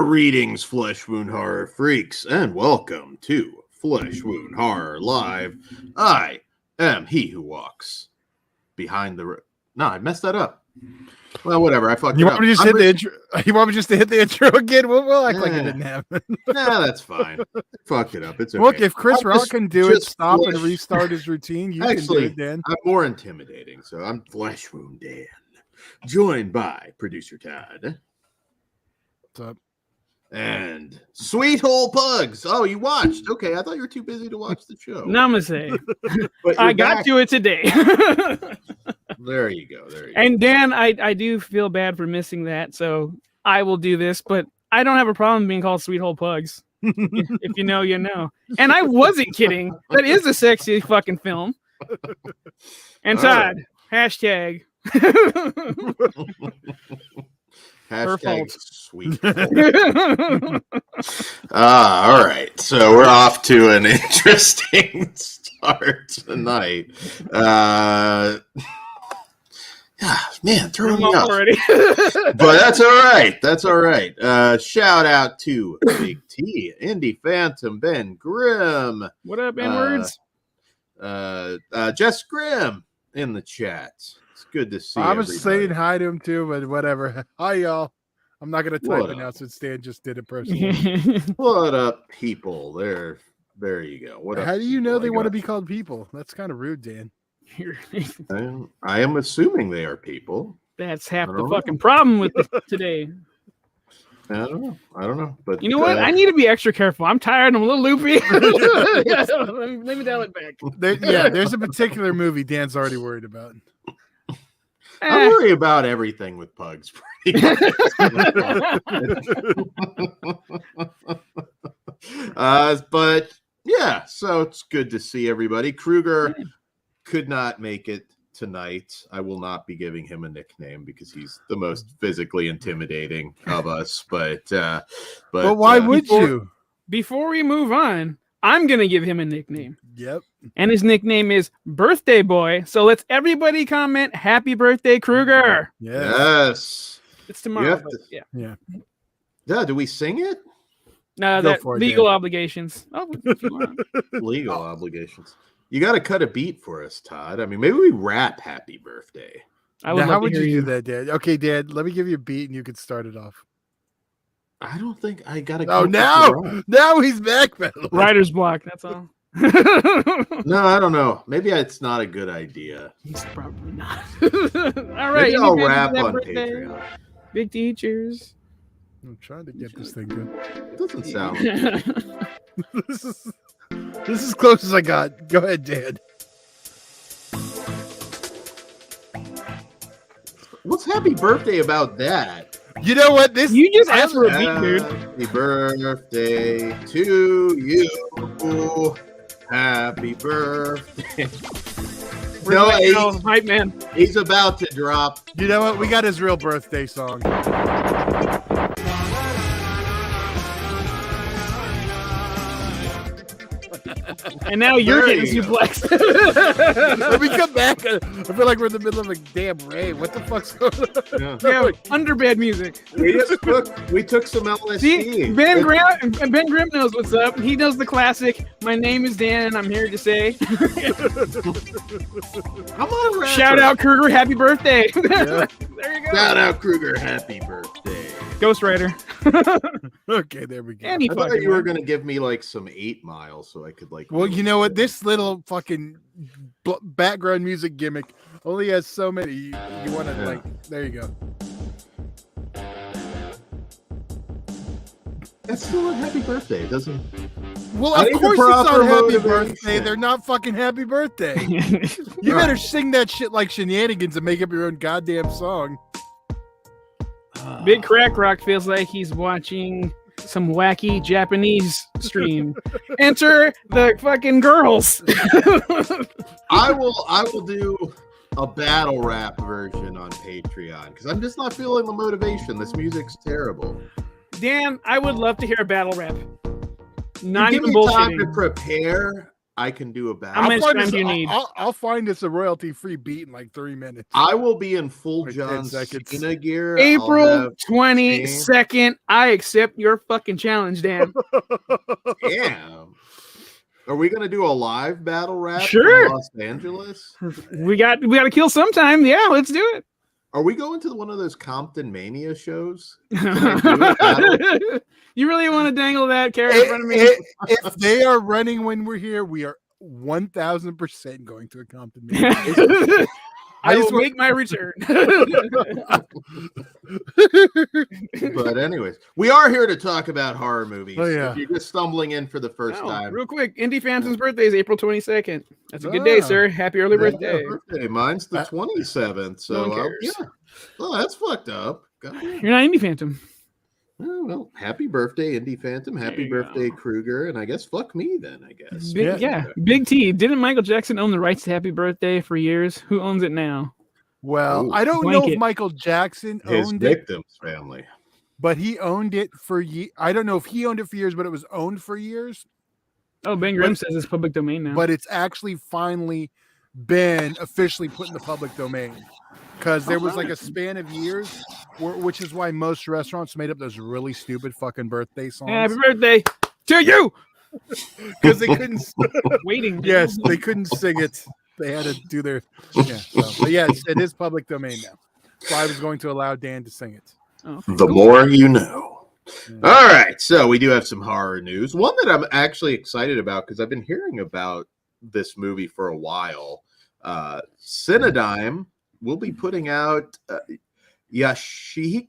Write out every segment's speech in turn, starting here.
Greetings, Flesh Wound Horror freaks, and welcome to Flesh Wound Horror Live. I am he who walks behind the... No, I messed that up. Well, whatever. I fucked it up. You want me just to hit the intro again? We'll act like it didn't happen. Nah, that's fine. I fucked it up. It's okay. Look, if Chris Rock can do it, stop and restart his routine, you can do it, Dan. I'm more intimidating, so I'm Flesh Wound Dan. Joined by producer Todd. What's up? And Sweet Hole Pugs. Oh, you watched? Okay, I thought you were too busy to watch the show. Namaste. I got to it today. There you go. There you go. And Dan, I do feel bad for missing that, so I will do this, but I don't have a problem being called Sweet Hole Pugs. If you know, you know. And I wasn't kidding. That is a sexy fucking film. And Todd, hashtag. Hashtag sweet. All right. So we're off to an interesting start tonight. Man, throwing me off already. But that's all right. That's all right. Shout out to Big T, Indie Phantom, Ben Grimm. What up, N-words? Jess Grimm in the chat. It's good to see. I was saying hi to him too, but whatever. Hi, y'all. I'm not gonna type it now since Stan just did it personally. What up, people? There you go. What? How do you know they want to be called people? That's kind of rude, Dan. I am assuming they are people. That's half the fucking problem with today. I don't know. But you know what? I need to be extra careful. I'm tired. I'm a little loopy. Let me dial it back. There's a particular movie Dan's already worried about. I worry about everything with pugs. But yeah, so it's good to see everybody. Kruger could not make it tonight. I will not be giving him a nickname because he's the most physically intimidating of us. But why would you? Before we move on, I'm gonna give him a nickname. Yep. And his nickname is Birthday Boy. So let's everybody comment happy birthday, Kruger. Yes. It's tomorrow. Yeah. Do we sing it? No, that legal obligations. Oh, if you want. Legal obligations. You got to cut a beat for us, Todd. I mean, maybe we rap happy birthday. How would you do that, Dad? Okay, Dad, let me give you a beat and you can start it off. I don't think I got to. Oh, now he's back. Writer's block. That's all. No, I don't know. Maybe it's not a good idea. He's probably not. All right. Maybe I'll rap on Patreon. Big teachers. I'm trying to get this thing good. It doesn't sound like This is as close as I got. Go ahead, Dad. What's happy birthday about that? You know what? You just asked for a beat, dude. Happy birthday to you. Happy birthday. Hype man. He's about to drop. You know what? We got his real birthday song. And now you're getting suplexed. Let me come back. I feel like we're in the middle of a damn rave. What the fuck's going on? Yeah, underbed music. We took some LSD. See, Ben Grimm knows what's up. He knows the classic. My name is Dan, and I'm here to say. Come on, rapper. Shout out Kruger, happy birthday. Yeah. There you go. Shout out Kruger, happy birthday. Ghost Rider. Okay, there we go. I thought you were going to give me like some 8 Mile so I could like. Well, you know what? This little fucking background music gimmick only has so many. You want to like. There you go. That's still a happy birthday. It doesn't. Well, of course it's not happy birthday. They're not fucking happy birthday. You better sing that shit like Shenanigans and make up your own goddamn song. Big Crack Rock feels like he's watching some wacky Japanese stream. Enter the fucking girls. I will do a battle rap version on Patreon because I'm just not feeling the motivation. This music's terrible. Dan, I would love to hear a battle rap. Not give even me time bullshitting. to prepare. I can do a How battle. much time do you need? I'll find us a royalty-free beat in like 3 minutes. I will be in full Like John 10 seconds. Cena gear. April 22nd. I accept your fucking challenge, Dan. Damn. Are we gonna do a live battle rap Sure. from Los Angeles? We got to kill sometime. Yeah, let's do it. Are we going to one of those Compton Mania shows? You really want to dangle that carrot in front of me? If they are running when we're here, we are 1,000% going to a Compton meeting. I will make my return. But anyways, we are here to talk about horror movies. Oh, yeah. If you're just stumbling in for the first time. Real quick, Indy Phantom's birthday is April 22nd. That's a good day, sir. Happy early birthday. Mine's the 27th. So No one cares. yeah. Well, that's fucked up. You're not Indy Phantom. Oh, well, happy birthday, Indy Phantom. Happy birthday, Kruger. And I guess fuck me then, I guess. Big T. Didn't Michael Jackson own the rights to Happy Birthday for years? Who owns it now? Well, I don't know if Michael Jackson his owned victim's family. But he owned it for I don't know if he owned it for years, but it was owned for years. Oh, Ben Grimm says it's public domain now. But it's actually finally been officially put in the public domain. Because there was like a span of years, which is why most restaurants made up those really stupid fucking birthday songs. Happy birthday to you! Because they couldn't waiting. Yes, they couldn't sing it. They had to do their But yes, it is public domain now. So I was going to allow Dan to sing it. Oh, the more you know. All right, so we do have some horror news. One that I'm actually excited about because I've been hearing about this movie for a while. Cinedigm will be putting out Yasuhiko.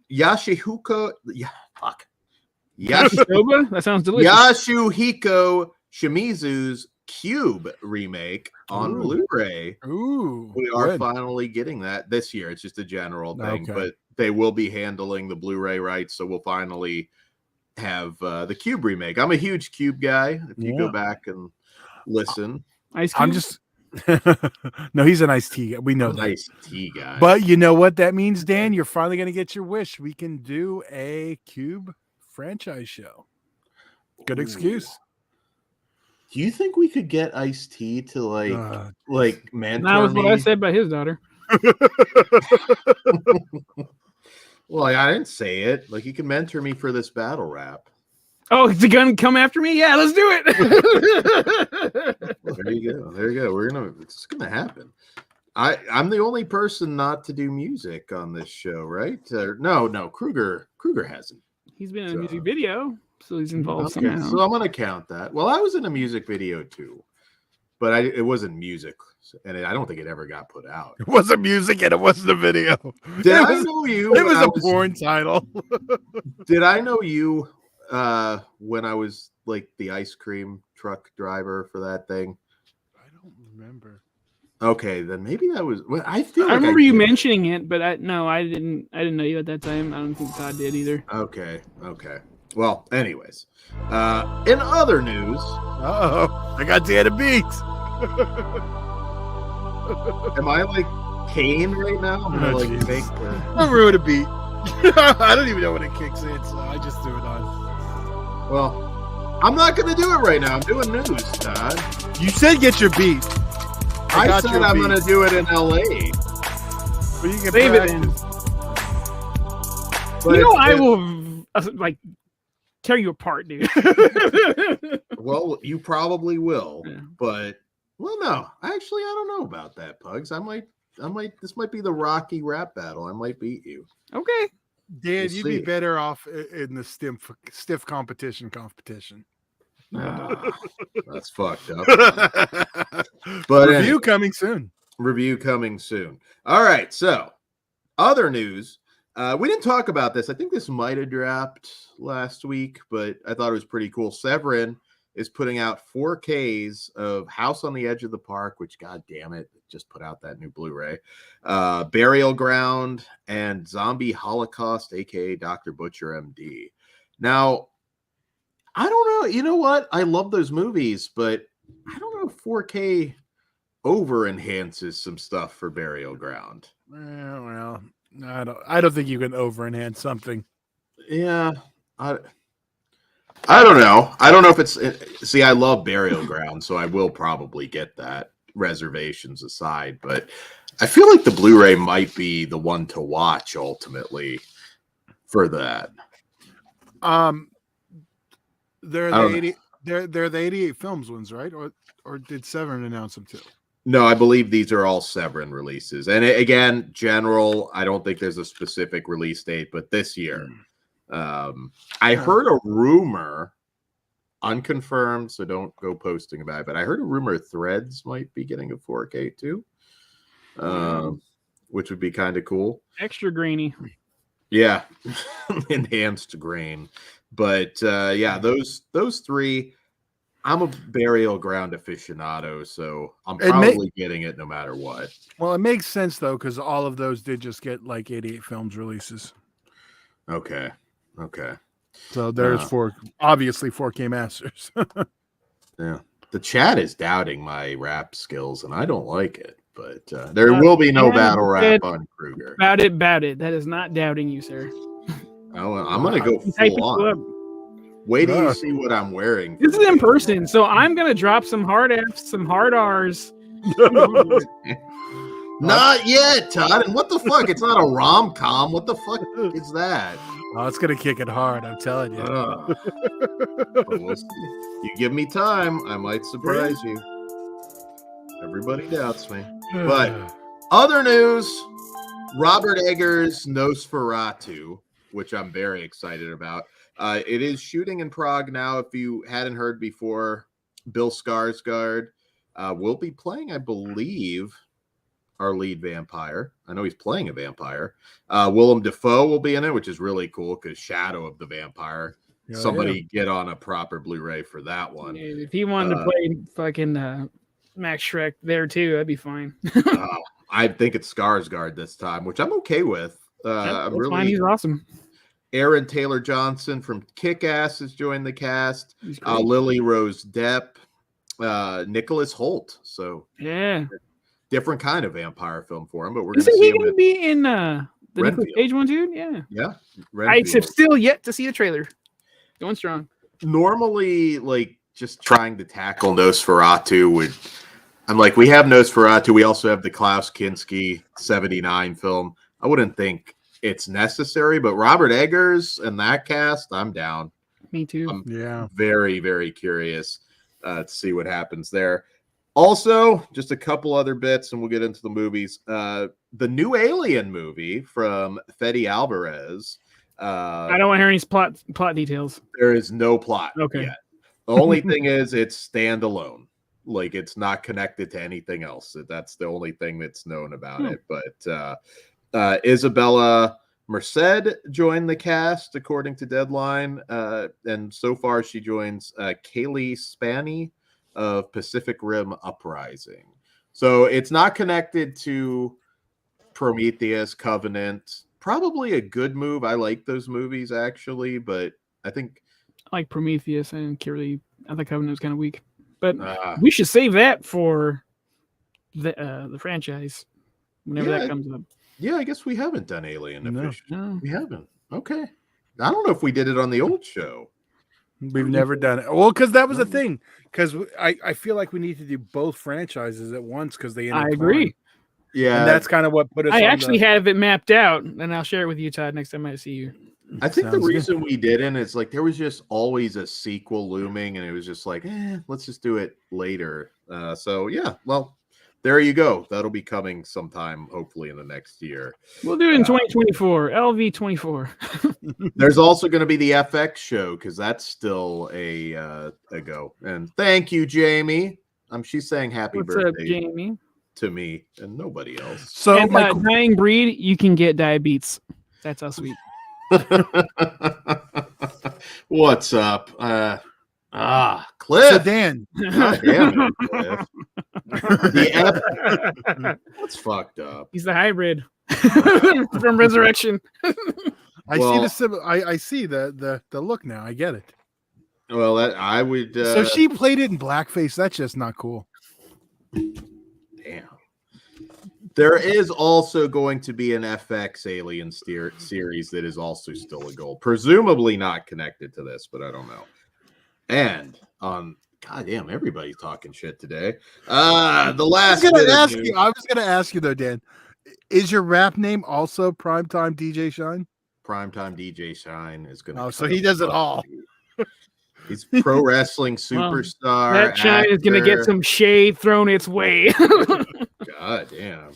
That sounds delicious. Yasuhiko Shimizu's Cube remake on Blu-ray. We are finally getting that this year. It's just a general thing, but they will be handling the Blu-ray rights, so we'll finally have the Cube remake. I'm a huge Cube guy. If you go back and listen, I'm just no, he's an iced tea guy. We know that. Iced tea guy. But you know what that means, Dan? You're finally going to get your wish. We can do a Cube franchise show. Good excuse. Do you think we could get iced tea to like man? That was what I said about his daughter. Well, I didn't say it. Like, you can mentor me for this battle rap. Oh, is he gonna come after me? Yeah, let's do it. There you go. There you go. It's gonna happen. I'm the only person not to do music on this show, right? No, Kruger hasn't. He's been in a music video, so he's involved somehow. So I'm gonna count that. Well, I was in a music video too, but it wasn't music, and I don't think it ever got put out. It wasn't music, and it wasn't a video. Did I know you? It was a porn title. Did I know you when I was like the ice cream truck driver for that thing? I don't remember. Okay, then maybe that was. Well, I remember you mentioning it, but I didn't know you at that time. I don't think Todd did either. Okay. Well, anyways, in other news, I got Dan a beat. Am I like Kane right now? I'm ruin a beat. I don't even know when it kicks in, so I just threw it on. Well, I'm not going to do it right now. I'm doing news, Todd. You said get your beat. I said I'm going to do it in LA. But you can save it in. But I will like tear you apart, dude. Well, you probably will, but no. Actually, I don't know about that, Pugs. I might. This might be the Rocky rap battle. I might beat you. Okay. Dan, you'd be better off in the stiff competition. That's fucked up. But review coming soon. All right. So, other news. We didn't talk about this. I think this might have dropped last week, but I thought it was pretty cool. Severin is putting out 4Ks of House on the Edge of the Park, which, god damn it, just put out that new Blu-ray. Burial Ground and Zombie Holocaust, aka Dr. Butcher MD. Now, I don't know. You know what? I love those movies, but I don't know if 4K over enhances some stuff for Burial Ground. Well, I don't think you can over enhance something. Yeah. I don't know. I don't know if it's. See, I love Burial Ground, so I will probably get that. Reservations aside, but I feel like the Blu-ray might be the one to watch ultimately for that. They're the 80. They're the 88 films ones, right? Or did Severin announce them too? No, I believe these are all Severin releases. And again, general, I don't think there's a specific release date, but this year. I heard a rumor, unconfirmed, so don't go posting about it, but I heard a rumor Threads might be getting a 4K too, which would be kind of cool. Extra grainy. Yeah, enhanced grain. But yeah, those three, I'm a Burial Ground aficionado, so I'm probably getting it no matter what. Well, it makes sense though, because all of those did just get like 88 films releases. Okay. So there's obviously 4K masters. Yeah, the chat is doubting my rap skills, and I don't like it. But there will be no battle rap on Kruger. About it. That is not doubting you, sir. I'm gonna go full on. Wait till you see what I'm wearing. This is in person, so I'm gonna drop some hard Fs, some hard Rs. Not yet, Todd. And what the fuck? It's not a rom-com. What the fuck is that? Oh, it's gonna kick it hard. I'm telling you. You give me time, I might surprise you. Everybody doubts me. But other news: Robert Eggers' Nosferatu, which I'm very excited about. It is shooting in Prague now. If you hadn't heard before, Bill Skarsgård will be playing, I believe, our lead vampire. I know he's playing a vampire. Willem Dafoe will be in it, which is really cool because Shadow of the Vampire. Get on a proper Blu-ray for that one. If he wanted to play fucking Max Shrek there too, that'd be fine. I think it's Skarsgård this time, which I'm okay with. I'm really fine. He's awesome. Aaron Taylor Johnson from Kick-Ass has joined the cast. Lily Rose Depp, Nicholas Hoult. So yeah, different kind of vampire film for him. But we're going to see him be in the Nicolas Cage one too. Yeah. I have still yet to see the trailer. Going strong. Normally, like just trying to tackle Nosferatu I'm like, we have Nosferatu. We also have the Klaus Kinski 79 film. I wouldn't think it's necessary, but Robert Eggers and that cast, I'm down. Me too. I'm very, very curious to see what happens there. Also, just a couple other bits, and we'll get into the movies. The new Alien movie from Fede Alvarez. I don't want to hear any plot details. There is no plot yet. The only thing is it's standalone. Like, it's not connected to anything else. That's the only thing that's known about it. But Isabella Merced joined the cast, according to Deadline. And so far, she joins Kaylee Spaney of Pacific Rim Uprising. So it's not connected to Prometheus, Covenant. Probably a good move. I like those movies, actually. But I think... I like Prometheus and Kaylee. I think Covenant was kind of weak. But we should save that for the franchise whenever that comes up. Yeah, I guess we haven't done Alien officially. No. We haven't. Okay. I don't know if we did it on the old show. We've never done it. Well, because that was the thing. Because I feel like we need to do both franchises at once because they I agree. Yeah. And that's kind of what put us I actually have it mapped out, and I'll share it with you, Todd, next time I see you. I think the reason we didn't is like there was just always a sequel looming, and it was just like, let's just do it later. So yeah, well, there you go. That'll be coming sometime, hopefully in the next year. We'll do it in 2024, LV 24. There's also going to be the FX show because that's still a go. And thank you, Jamie. She's saying happy birthday up, Jamie? To me and nobody else. So, and, dying breed, you can get diabetes. That's how sweet. What's up? Cliff. So Dan. God damn it, Cliff. That's fucked up. He's the hybrid from Resurrection. I see the look now. I get it. Well, I would. So she played it in blackface. That's just not cool. Damn. There is also going to be an FX Alien series that is also still a goal. Presumably not connected to this, but I don't know. And on goddamn, everybody's talking shit today. The last I bit was gonna ask you though, Dan. Is your rap name also Primetime DJ Shine? Primetime DJ Shine is going to. Oh, so he does it all. He's pro wrestling Well, superstar. that Shine is going to get actor. some shade thrown its way. God damn.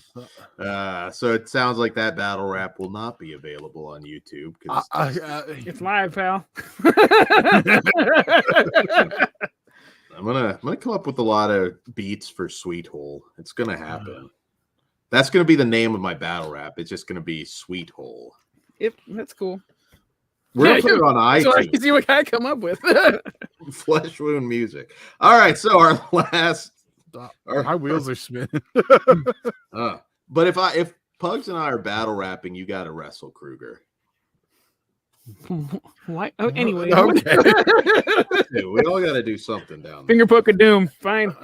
So it sounds like that battle rap will not be available on YouTube because it's live, pal. I'm gonna come up with a lot of beats for Sweet Hole. It's gonna happen. That's gonna be the name of my battle rap. It's just gonna be Sweet Hole. Yep, that's cool. We're gonna put it on iTunes. So I can see what I come up with. Flesh Wound Music. All right, so our last. My wheels are spinning. But if Pugs and I are battle rapping, you got to wrestle Kruger. Why? Oh, anyway, Okay. We all got to do something down there. Finger poke of doom. Fine.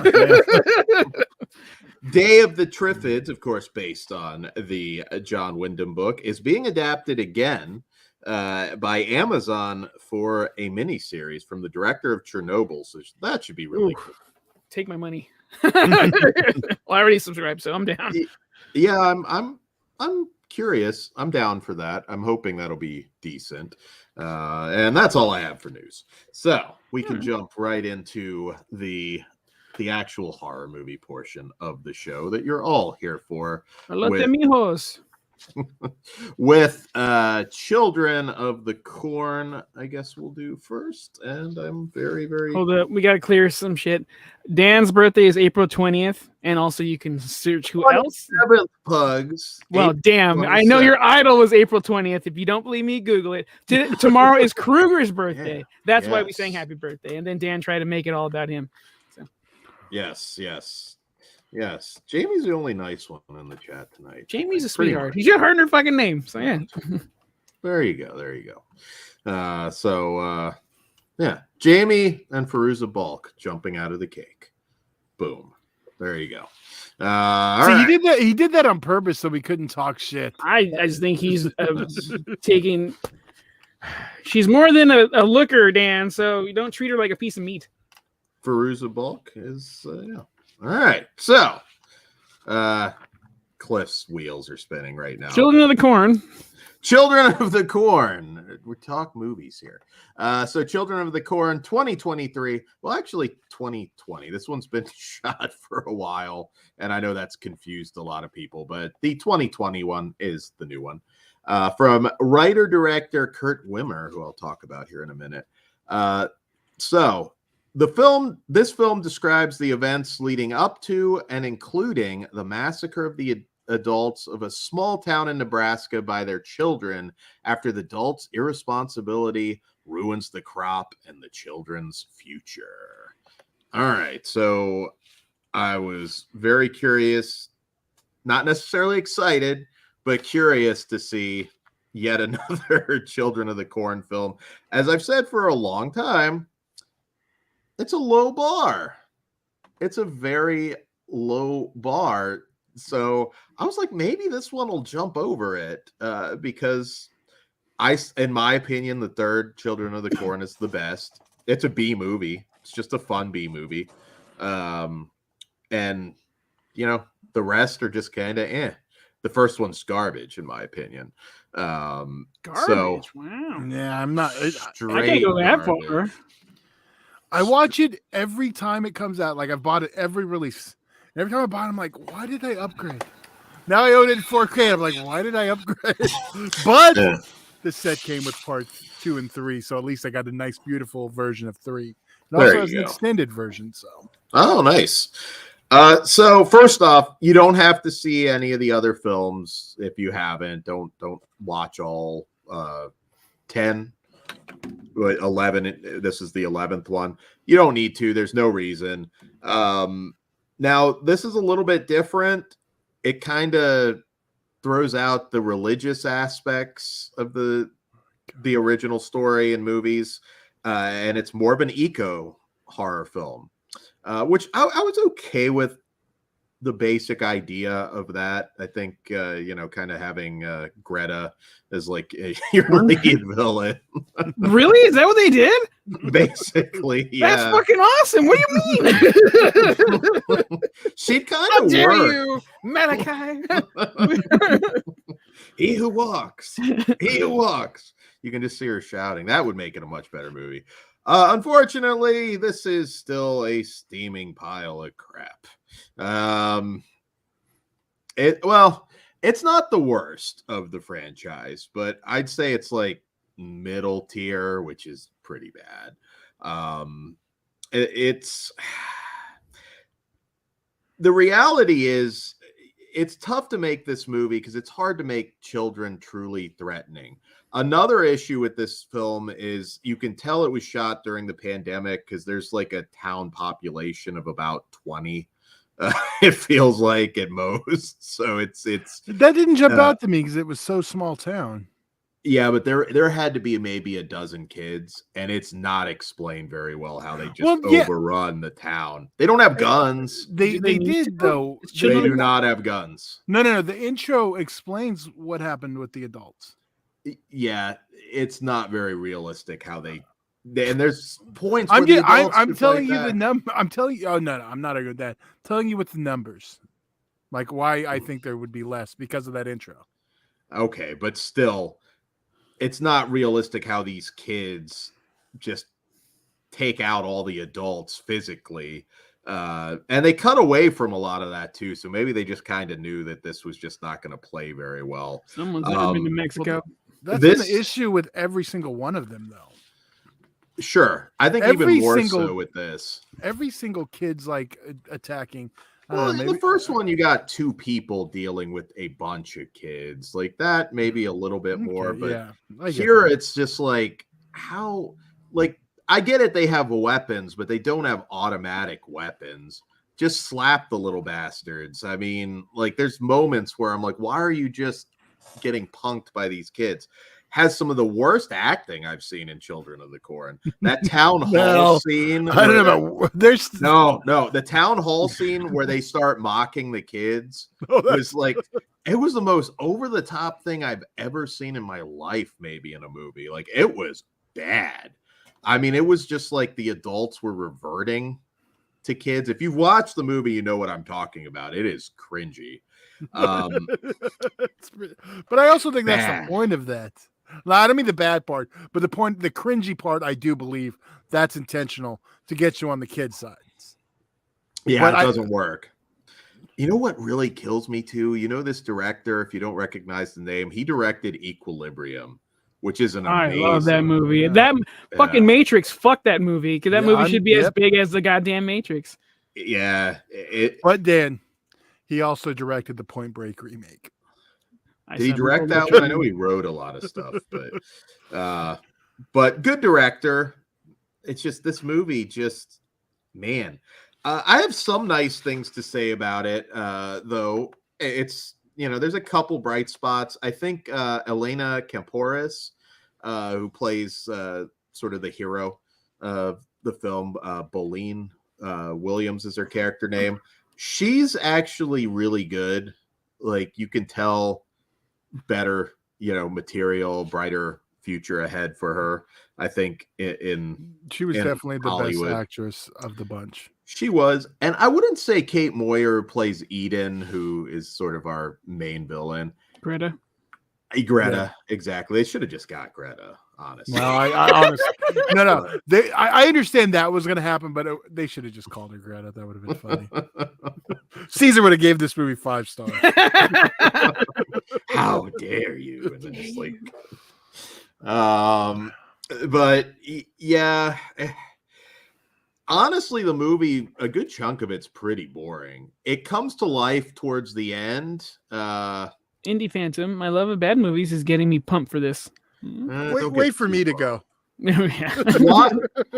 Day of the Triffids, of course, based on the John Wyndham book, is being adapted again by Amazon for a miniseries from the director of Chernobyl. So that should be really cool. Take my money. Well, I already subscribed, so I'm down. Yeah, I'm curious. I'm down for that. I'm hoping that'll be decent. And that's all I have for news. So we can jump right into the actual horror movie portion of the show that you're all here for. Alote mijos. With Children of the Corn, I guess we'll do first. And I'm very, very... Hold up. We got to clear some shit. Dan's birthday is April 20th. And also you can search who else. 7th Pugs. Well, damn. I know your idol was April 20th. If you don't believe me, Google it. Tomorrow is Kruger's birthday. That's why we sang happy birthday. And then Dan tried to make it all about him. So. Yes. Jamie's the only nice one in the chat tonight. Jamie's a sweetheart. He's just heard her fucking name. So yeah. There you go. Jamie and Feruza Balk jumping out of the cake. Boom. There you go. Right. He did that on purpose so we couldn't talk shit. I just think he's taking. She's more than a looker, Dan. So you don't treat her like a piece of meat. Feruza Balk is All right, so Cliff's wheels are spinning right now. Children of the Corn. We're talking movies here. So Children of the Corn 2023. Well, actually 2020. This one's been shot for a while, and I know that's confused a lot of people, but the 2020 one is the new one. From writer-director Kurt Wimmer, who I'll talk about here in a minute. This film describes the events leading up to and including the massacre of the adults of a small town in Nebraska by their children after the adults' irresponsibility ruins the crop and the children's future. All right, so I was very curious, not necessarily excited, but curious to see yet another Children of the Corn film. As I've said for a long time, it's a low bar. It's a very low bar. So I was like, maybe this one will jump over it because in my opinion, the third Children of the Corn is the best. It's a B movie. It's just a fun B movie. And, the rest are just kind of The first one's garbage, in my opinion. Garbage? Wow. Yeah, I'm not. I can't go that far. I watch it every time it comes out. Like I've bought it every release. Every time I bought it, I'm like, why did I upgrade? Now I own it in 4K. I'm like, why did I upgrade? But the set came with parts 2 and 3, so at least I got a nice, beautiful version of 3. It also has an extended version. So. Oh, nice. So first off, you don't have to see any of the other films if you haven't. Don't watch all 10. 11. This is the 11th one. You don't need to. There's no reason. Now, this is a little bit different. It kind of throws out the religious aspects of the original story and movies, and it's more of an eco horror film, which I was okay with the basic idea of that. I think kind of having Greta as like your lead villain. Really? Is that what they did? Basically, yeah. That's fucking awesome. What do you mean? She'd kind How of dare work. you, Malachi? He who walks. He who walks. You can just see her shouting. That would make it a much better movie. Unfortunately, this is still a steaming pile of crap. It's not the worst of the franchise, but I'd say it's like middle tier, which is pretty bad. It's the reality is it's tough to make this movie because it's hard to make children truly threatening. Another issue with this film is you can tell it was shot during the pandemic because there's like a town population of about 20. It feels like at most. So it's that didn't jump out to me because it was so small town. Yeah, but there had to be maybe a dozen kids, and it's not explained very well how they just overrun the town. They don't have guns. They did though. They do not have guns. No. The intro explains what happened with the adults. Yeah, it's not very realistic how they and there's points. I'm telling you the number. I'm telling you. Oh no, I'm not arguing with that. I'm telling you with the numbers, like why I think there would be less because of that intro. Okay, but still, it's not realistic how these kids just take out all the adults physically. And they cut away from a lot of that too. So maybe they just kind of knew that this was just not going to play very well. Someone's never been to Mexico. That's an issue with every single one of them, though. Sure. I think even more so with this. Every single kid's like attacking. Well, in the first one, you got two people dealing with a bunch of kids. Like that, maybe a little bit more. But here it's just like, how, like, I get it. They have weapons, but they don't have automatic weapons. Just slap the little bastards. I mean, like, there's moments where I'm like, why are you just getting punked by these kids? Has some of the worst acting I've seen in Children of the Corn. That town hall scene. I don't know. There's no. The town hall scene where they start mocking the kids was like, it was the most over the top thing I've ever seen in my life. Maybe in a movie, like it was bad. I mean, it was just like the adults were reverting to kids. If you've watched the movie, you know what I'm talking about. It is cringy. But I also think that's the point of that. No, I don't mean the bad part, but the cringy part, I do believe that's intentional to get you on the kid sides. Yeah, but it doesn't work. You know what really kills me too? You know, this director, if you don't recognize the name, he directed Equilibrium, which is an amazing. I love that movie. Yeah. That fucking Matrix, fuck that movie, because that movie should be as big as the goddamn Matrix. Yeah. But Dan, he also directed the Point Break remake. Did he direct that one? I know he wrote a lot of stuff, but good director. It's just this movie, just man. I have some nice things to say about it, though. It's there's a couple bright spots. I think Elena Camporis, who plays sort of the hero of the film, Boleen Williams is her character name. She's actually really good. Like you can tell. Better, material, brighter future ahead for her. I think she was definitely the Hollywood. Best actress of the bunch. She was, and I wouldn't say Kate Moyer plays Eden, who is sort of our main villain. Greta, exactly. They should have just got Greta. Honestly, no, I honestly, no. I understand that was going to happen, but they should have just called her Greta. That would have been funny. Caesar would have gave this movie 5 stars. How dare you? And then just like, but yeah, honestly, the movie, a good chunk of it's pretty boring. It comes to life towards the end. Indie Phantom, my love of bad movies is getting me pumped for this. Wait for me to go.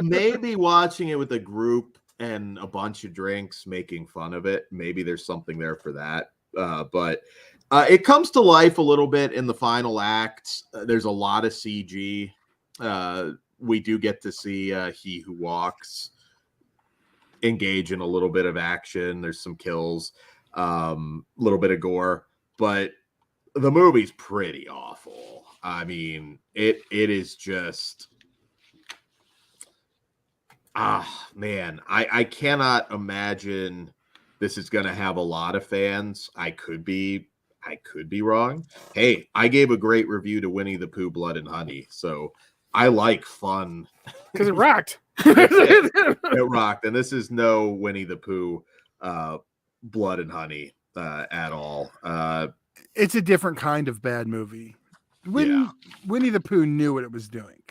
Maybe watching it with a group and a bunch of drinks, making fun of it. Maybe there's something there for that. But it comes to life a little bit in the final act. There's a lot of CG. We do get to see He Who Walks engage in a little bit of action. There's some kills. little bit of gore, but the movie's pretty awful. I mean, it is just man, I cannot imagine this is gonna have a lot of fans. I could be wrong. Hey, I gave a great review to Winnie the Pooh Blood and Honey, so I like fun because it rocked. it rocked, and this is no Winnie the Pooh Blood and Honey at all. It's a different kind of bad movie. Winnie the Pooh knew what it was doing.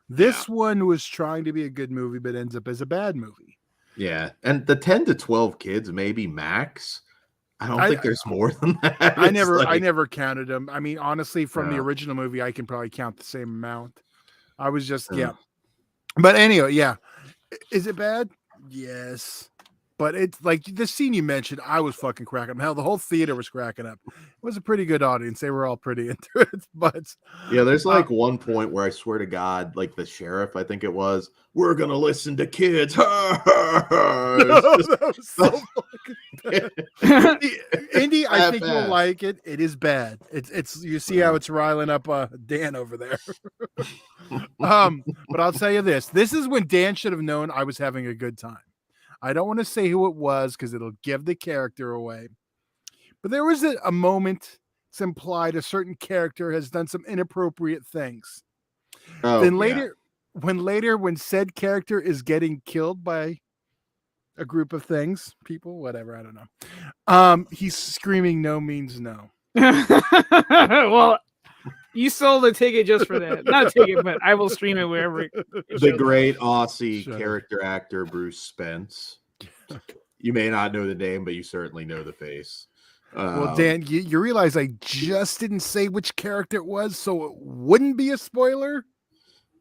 This one was trying to be a good movie, but ends up as a bad movie. Yeah, and the 10 to 12 kids, maybe max. I don't think there's more than that. I never counted them. I mean, honestly, from the original movie, I can probably count the same amount. I was just But anyway, is it bad? Yes. But it's like the scene you mentioned, I was fucking cracking up. Hell, the whole theater was cracking up. It was a pretty good audience. They were all pretty into it. But yeah, there's like one point where I swear to God, like the sheriff, I think it was, we're gonna listen to kids. That was so fucking bad. Indy, I think you'll like it. It is bad. It's you see how it's riling up Dan over there. But I'll tell you this. This is when Dan should have known I was having a good time. I don't want to say who it was because it'll give the character away. But there was a moment, it's implied a certain character has done some inappropriate things. Then later, when said character is getting killed by a group of people, whatever, I don't know. He's screaming, "No means no." Well, you sold a ticket just for that. Not a ticket, but I will stream it wherever. The great Aussie character actor Bruce Spence. You may not know the name, but you certainly know the face. Well, Dan, you realize I just didn't say which character it was, so it wouldn't be a spoiler.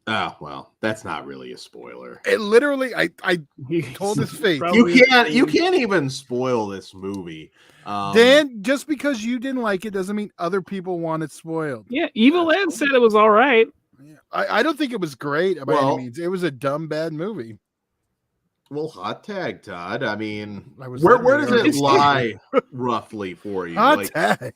Oh, well, that's not really a spoiler. It literally, I told his face. You can't even spoil this movie. Dan, just because you didn't like it doesn't mean other people want it spoiled. Yeah, Evil Ed said it was all right. Yeah. I don't think it was great by any means. It was a dumb, bad movie. Well, hot tag, Todd. I mean, where does it lie roughly for you? Hot tag.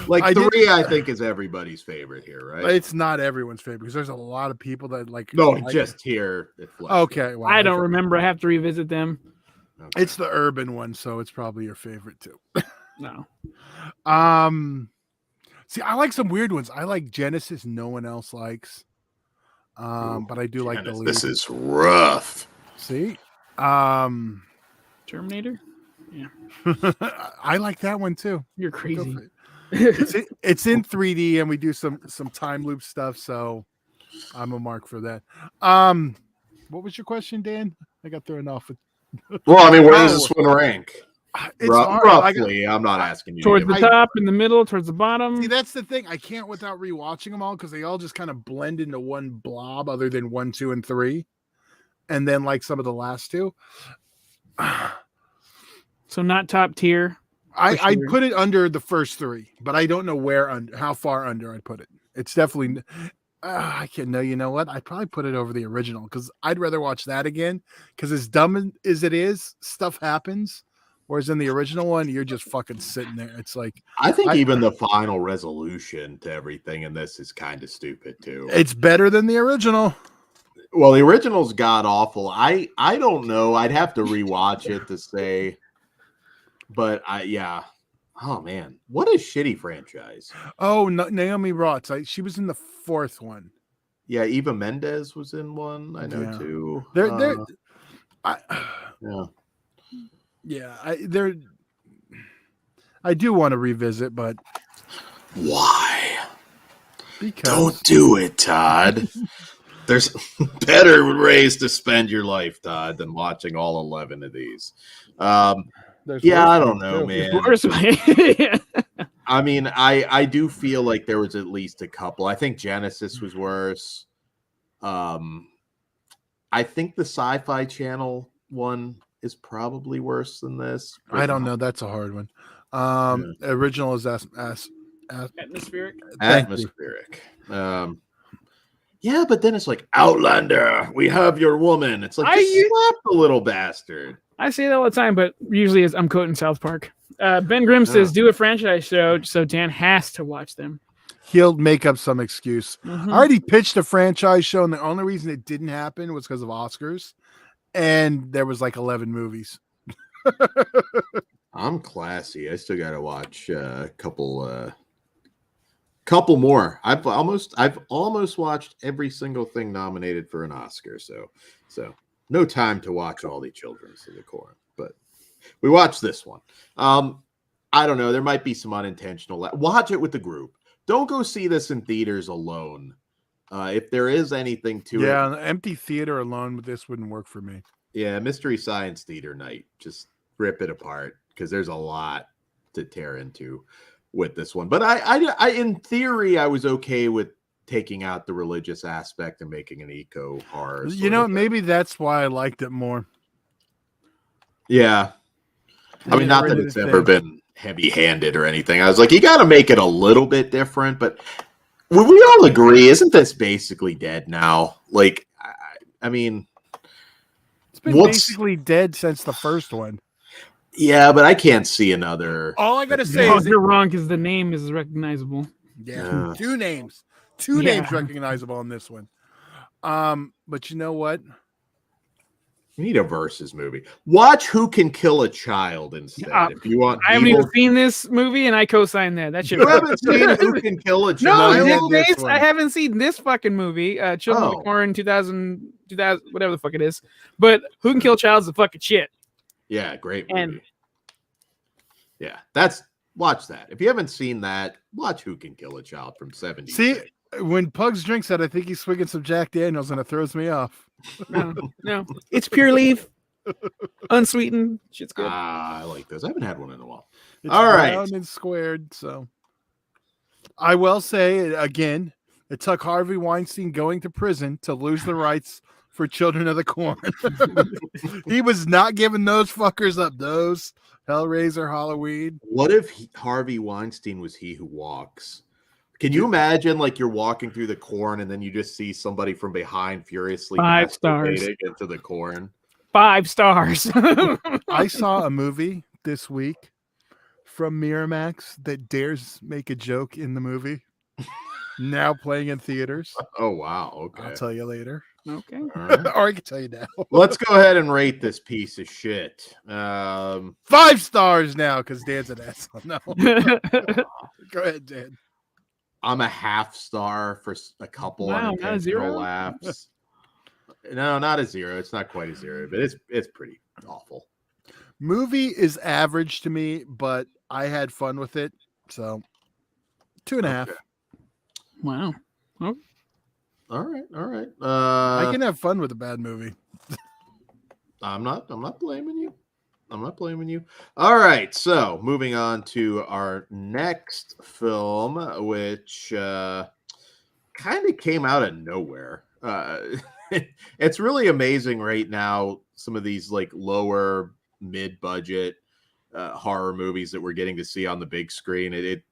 Like three, I think, is everybody's favorite here, right? It's not everyone's favorite because there's a lot of people that like. No, just here. Okay, well, I don't remember. I have to revisit them. Okay. It's the urban one, so it's probably your favorite too. No. See, I like some weird ones. I like Genesis. No one else likes. But I do like the lead. This is rough. See, Terminator. Yeah, I like that one too. You're crazy. It's in 3D, and we do some time loop stuff. So I'm a mark for that. What was your question, Dan? I got thrown off with. Well, I mean, where does this one rank? It's roughly. I'm not asking you. Towards the top, in the middle, towards the bottom. See, that's the thing. I can't without rewatching them all because they all just kind of blend into one blob, other than 1, 2, and 3, and then like some of the last two. So not top tier. I'd put it under the first 3, but I don't know how far under I'd put it. It's definitely. I can't know. You know what? I'd probably put it over the original because I'd rather watch that again. Because as dumb as it is, stuff happens. Whereas in the original one, you're just fucking sitting there. It's like I think even the final resolution to everything in this is kind of stupid too. It's better than the original. Well, the original's god awful. I don't know. I'd have to rewatch it to say. But oh man, what a shitty franchise. Oh, Naomi Watts. She was in the 4th one. Yeah, Eva Mendes was in one. I know too. I do want to revisit, but why? Because don't do it, Todd. There's better ways to spend your life, Todd, than watching all 11 of these. I don't know, man. I mean, I do feel like there was at least a couple. I think Genesis was worse. I think the Sci-Fi Channel one is probably worse than this. I don't know. That's a hard one. Original is atmospheric. Atmospheric. Yeah, but then it's like Outlander. We have your woman. It's like slap the little bastard. I say that all the time, but usually I'm quoting South Park. Ben Grimm says, do a franchise show, so Dan has to watch them. He'll make up some excuse. Mhm. I already pitched a franchise show, and the only reason it didn't happen was because of Oscars, and there was like 11 movies. I'm classy. I still got to watch a couple more. I've almost watched every single thing nominated for an Oscar. So no time to watch all the Children's of the Corn, but we watched this one. I don't know. There might be some unintentional. Watch it with the group. Don't go see this in theaters alone. If there is anything to it. Yeah, an empty theater alone with this wouldn't work for me. Yeah, Mystery Science Theater night. Just rip it apart because there's a lot to tear into with this one. But I in theory, I was okay with taking out the religious aspect and making an eco horror. You know, maybe that's why I liked it more. Yeah. I mean, not that Ready it's to ever think. been heavy-handed or anything. I was like, you got to make it a little bit different. But would we all agree? Isn't this basically dead now? Like, I mean, It's been basically dead since the first one. Yeah, but I can't see another. All I gotta say No, is you're wrong because the name is recognizable. yeah, two names recognizable in this one. But you know what? We need a versus movie. Watch Who Can Kill a Child instead. If you want, I haven't even seen this movie, and I co-sign that. That should. You haven't seen Who Can Kill a No, Child? I haven't seen this fucking movie. Children of the Corn 2000, whatever the fuck it is. But Who Can Kill a Child is the fucking shit. Yeah, great movie. Yeah, watch that. If you haven't seen that, watch Who Can Kill a Child from 70s. See, when Pugs drinks that, I think he's swinging some Jack Daniels, and it throws me off. No, it's pure leaf, unsweetened. Shit's good. I like those. I haven't had one in a while. It's All right, round and squared. So I will say again, it took Harvey Weinstein going to prison to lose the rights for Children of the Corn. He was not giving those fuckers up. Those Hellraiser, Halloween. What if Harvey Weinstein was He Who Walks? Can you imagine, like, you're walking through the corn and then you just see somebody from behind furiously 5 stars masturbating into the corn? 5 stars. I saw a movie this week from Miramax that dares make a joke in the movie. Now playing in theaters. Oh, wow. Okay. I'll tell you later. Okay. Right. Or I can tell you now. Let's go ahead and rate this piece of shit. 5 stars now because Dan's an asshole. No. Go ahead, Dan. I'm a half star for a couple Wow, not a unintentional zero? laughs. No, not a 0. It's not quite a 0, but it's pretty awful. Movie is average to me, but I had fun with it. So 2.5. Okay. Wow. Oh. All right. I can have fun with a bad movie. I'm not blaming you. I'm not blaming you. All right, so moving on to our next film, which kind of came out of nowhere. It's really amazing right now, some of these like lower mid-budget horror movies that we're getting to see on the big screen. It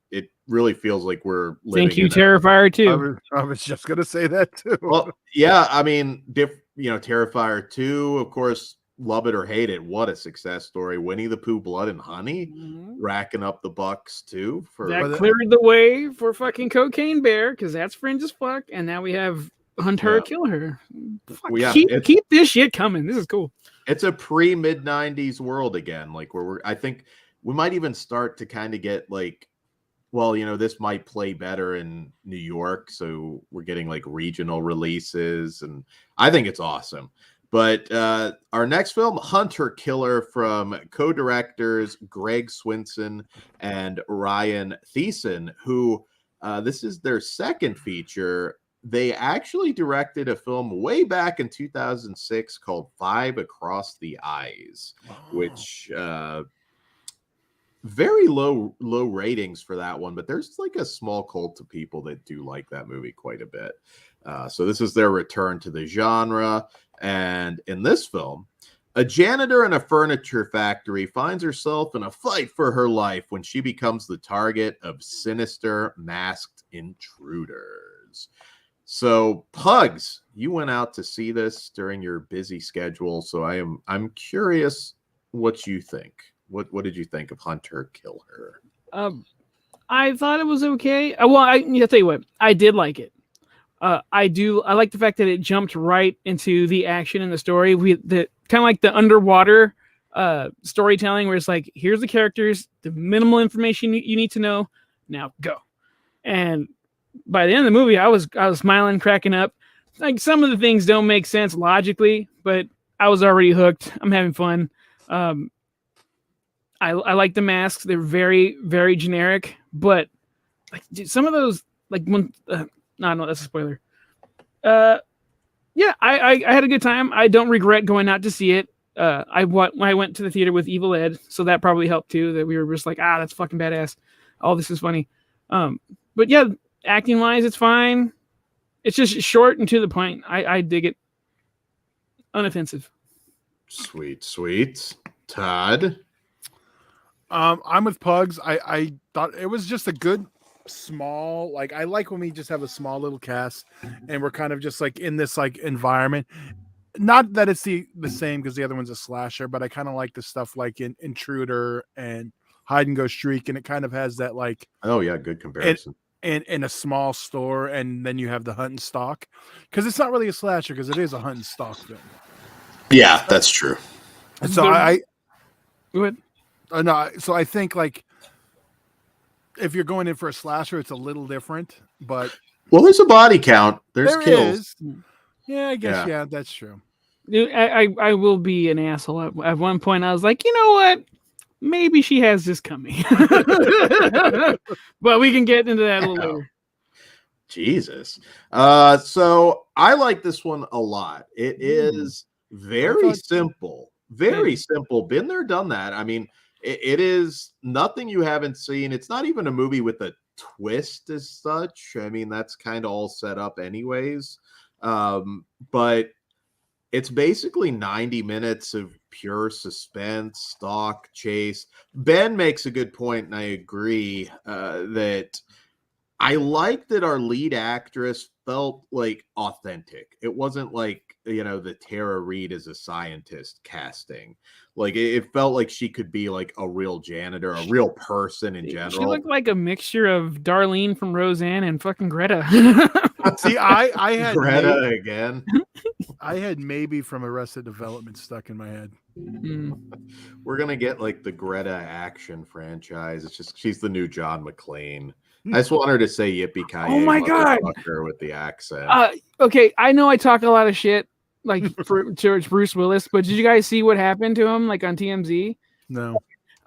really feels like we're living. Thank you, Terrifier 2. I was just gonna say that too. Well, yeah, I mean, Terrifier 2, of course, love it or hate it. What a success story. Winnie the Pooh, Blood and Honey, racking up the bucks too. That cleared the way for fucking Cocaine Bear because that's fringe as fuck. And now we have Hunt Her, Kill Her. Fuck, keep this shit coming. This is cool. It's a pre-mid 90s world again, like where I think we might even start to kind of get like, well, this might play better in New York, so we're getting like regional releases, and I think it's awesome. But our next film, Hunter Killer, from co-directors Greg Swinson and Ryan Thiessen, who this is their second feature. They actually directed a film way back in 2006 called 5 Across the Eyes, which very low ratings for that one, but there's like a small cult of people that do like that movie quite a bit. So this is their return to the genre. And in this film, a janitor in a furniture factory finds herself in a fight for her life when she becomes the target of sinister masked intruders. So, Pugs, you went out to see this during your busy schedule, so I'm curious what you think. What did you think of Hunter Killer? I thought it was okay. Well, I'll tell you what, I did like it. I like the fact that it jumped right into the action in the story. The kind of like the underwater storytelling, where it's like, here's the characters, the minimal information you need to know. Now go. And by the end of the movie, I was smiling, cracking up. Like, some of the things don't make sense logically, but I was already hooked. I'm having fun. I like the masks. They're very, very generic, but like, dude, some of those, like, when no, that's a spoiler. Yeah, I had a good time. I don't regret going out to see it. I went to the theater with Evil Ed, so that probably helped too. That we were just like, that's fucking badass. All this is funny. But yeah, acting wise, it's fine. It's just short and to the point. I dig it. Unoffensive. Sweet. Todd? I'm with Pugs. I thought it was just a good small, like, I like when we just have a small little cast and we're kind of just like in this like environment. Not that it's the same because the other one's a slasher, but I kind of like the stuff like in Intruder and Hide and Go Shriek, and it kind of has that like, oh yeah, good comparison. And in a small store, and then you have the hunt and stalk, because it's not really a slasher because it is a hunt and stalk film. Yeah, that's true. And so so I think like if you're going in for a slasher, it's a little different, but well, there's a body count. There's kills. Yeah, I guess yeah, that's true. I will be an asshole. At one point, I was like, you know what? Maybe she has this coming. But we can get into that a little later. Jesus. So I like this one a lot. It is very simple. Very simple. Been there, done that. I mean, it is nothing you haven't seen. It's not even a movie with a twist as such. I mean, that's kind of all set up anyways. But it's basically 90 minutes of pure suspense, stalk, chase. Ben makes a good point, and I agree that I like that our lead actress felt like authentic. It wasn't like, the Tara Reid as a scientist casting. Like, it felt like she could be like a real janitor, a real person in general. She looked like a mixture of Darlene from Roseanne and fucking Greta. See, I had Greta again. I had maybe from Arrested Development stuck in my head. We're gonna get like the Greta action franchise. It's just she's the new John McClane. I just want her to say yippee ki yay. Oh my god! With the accent. Okay, I know I talk a lot of shit like for George Bruce Willis, but did you guys see what happened to him like on TMZ? No.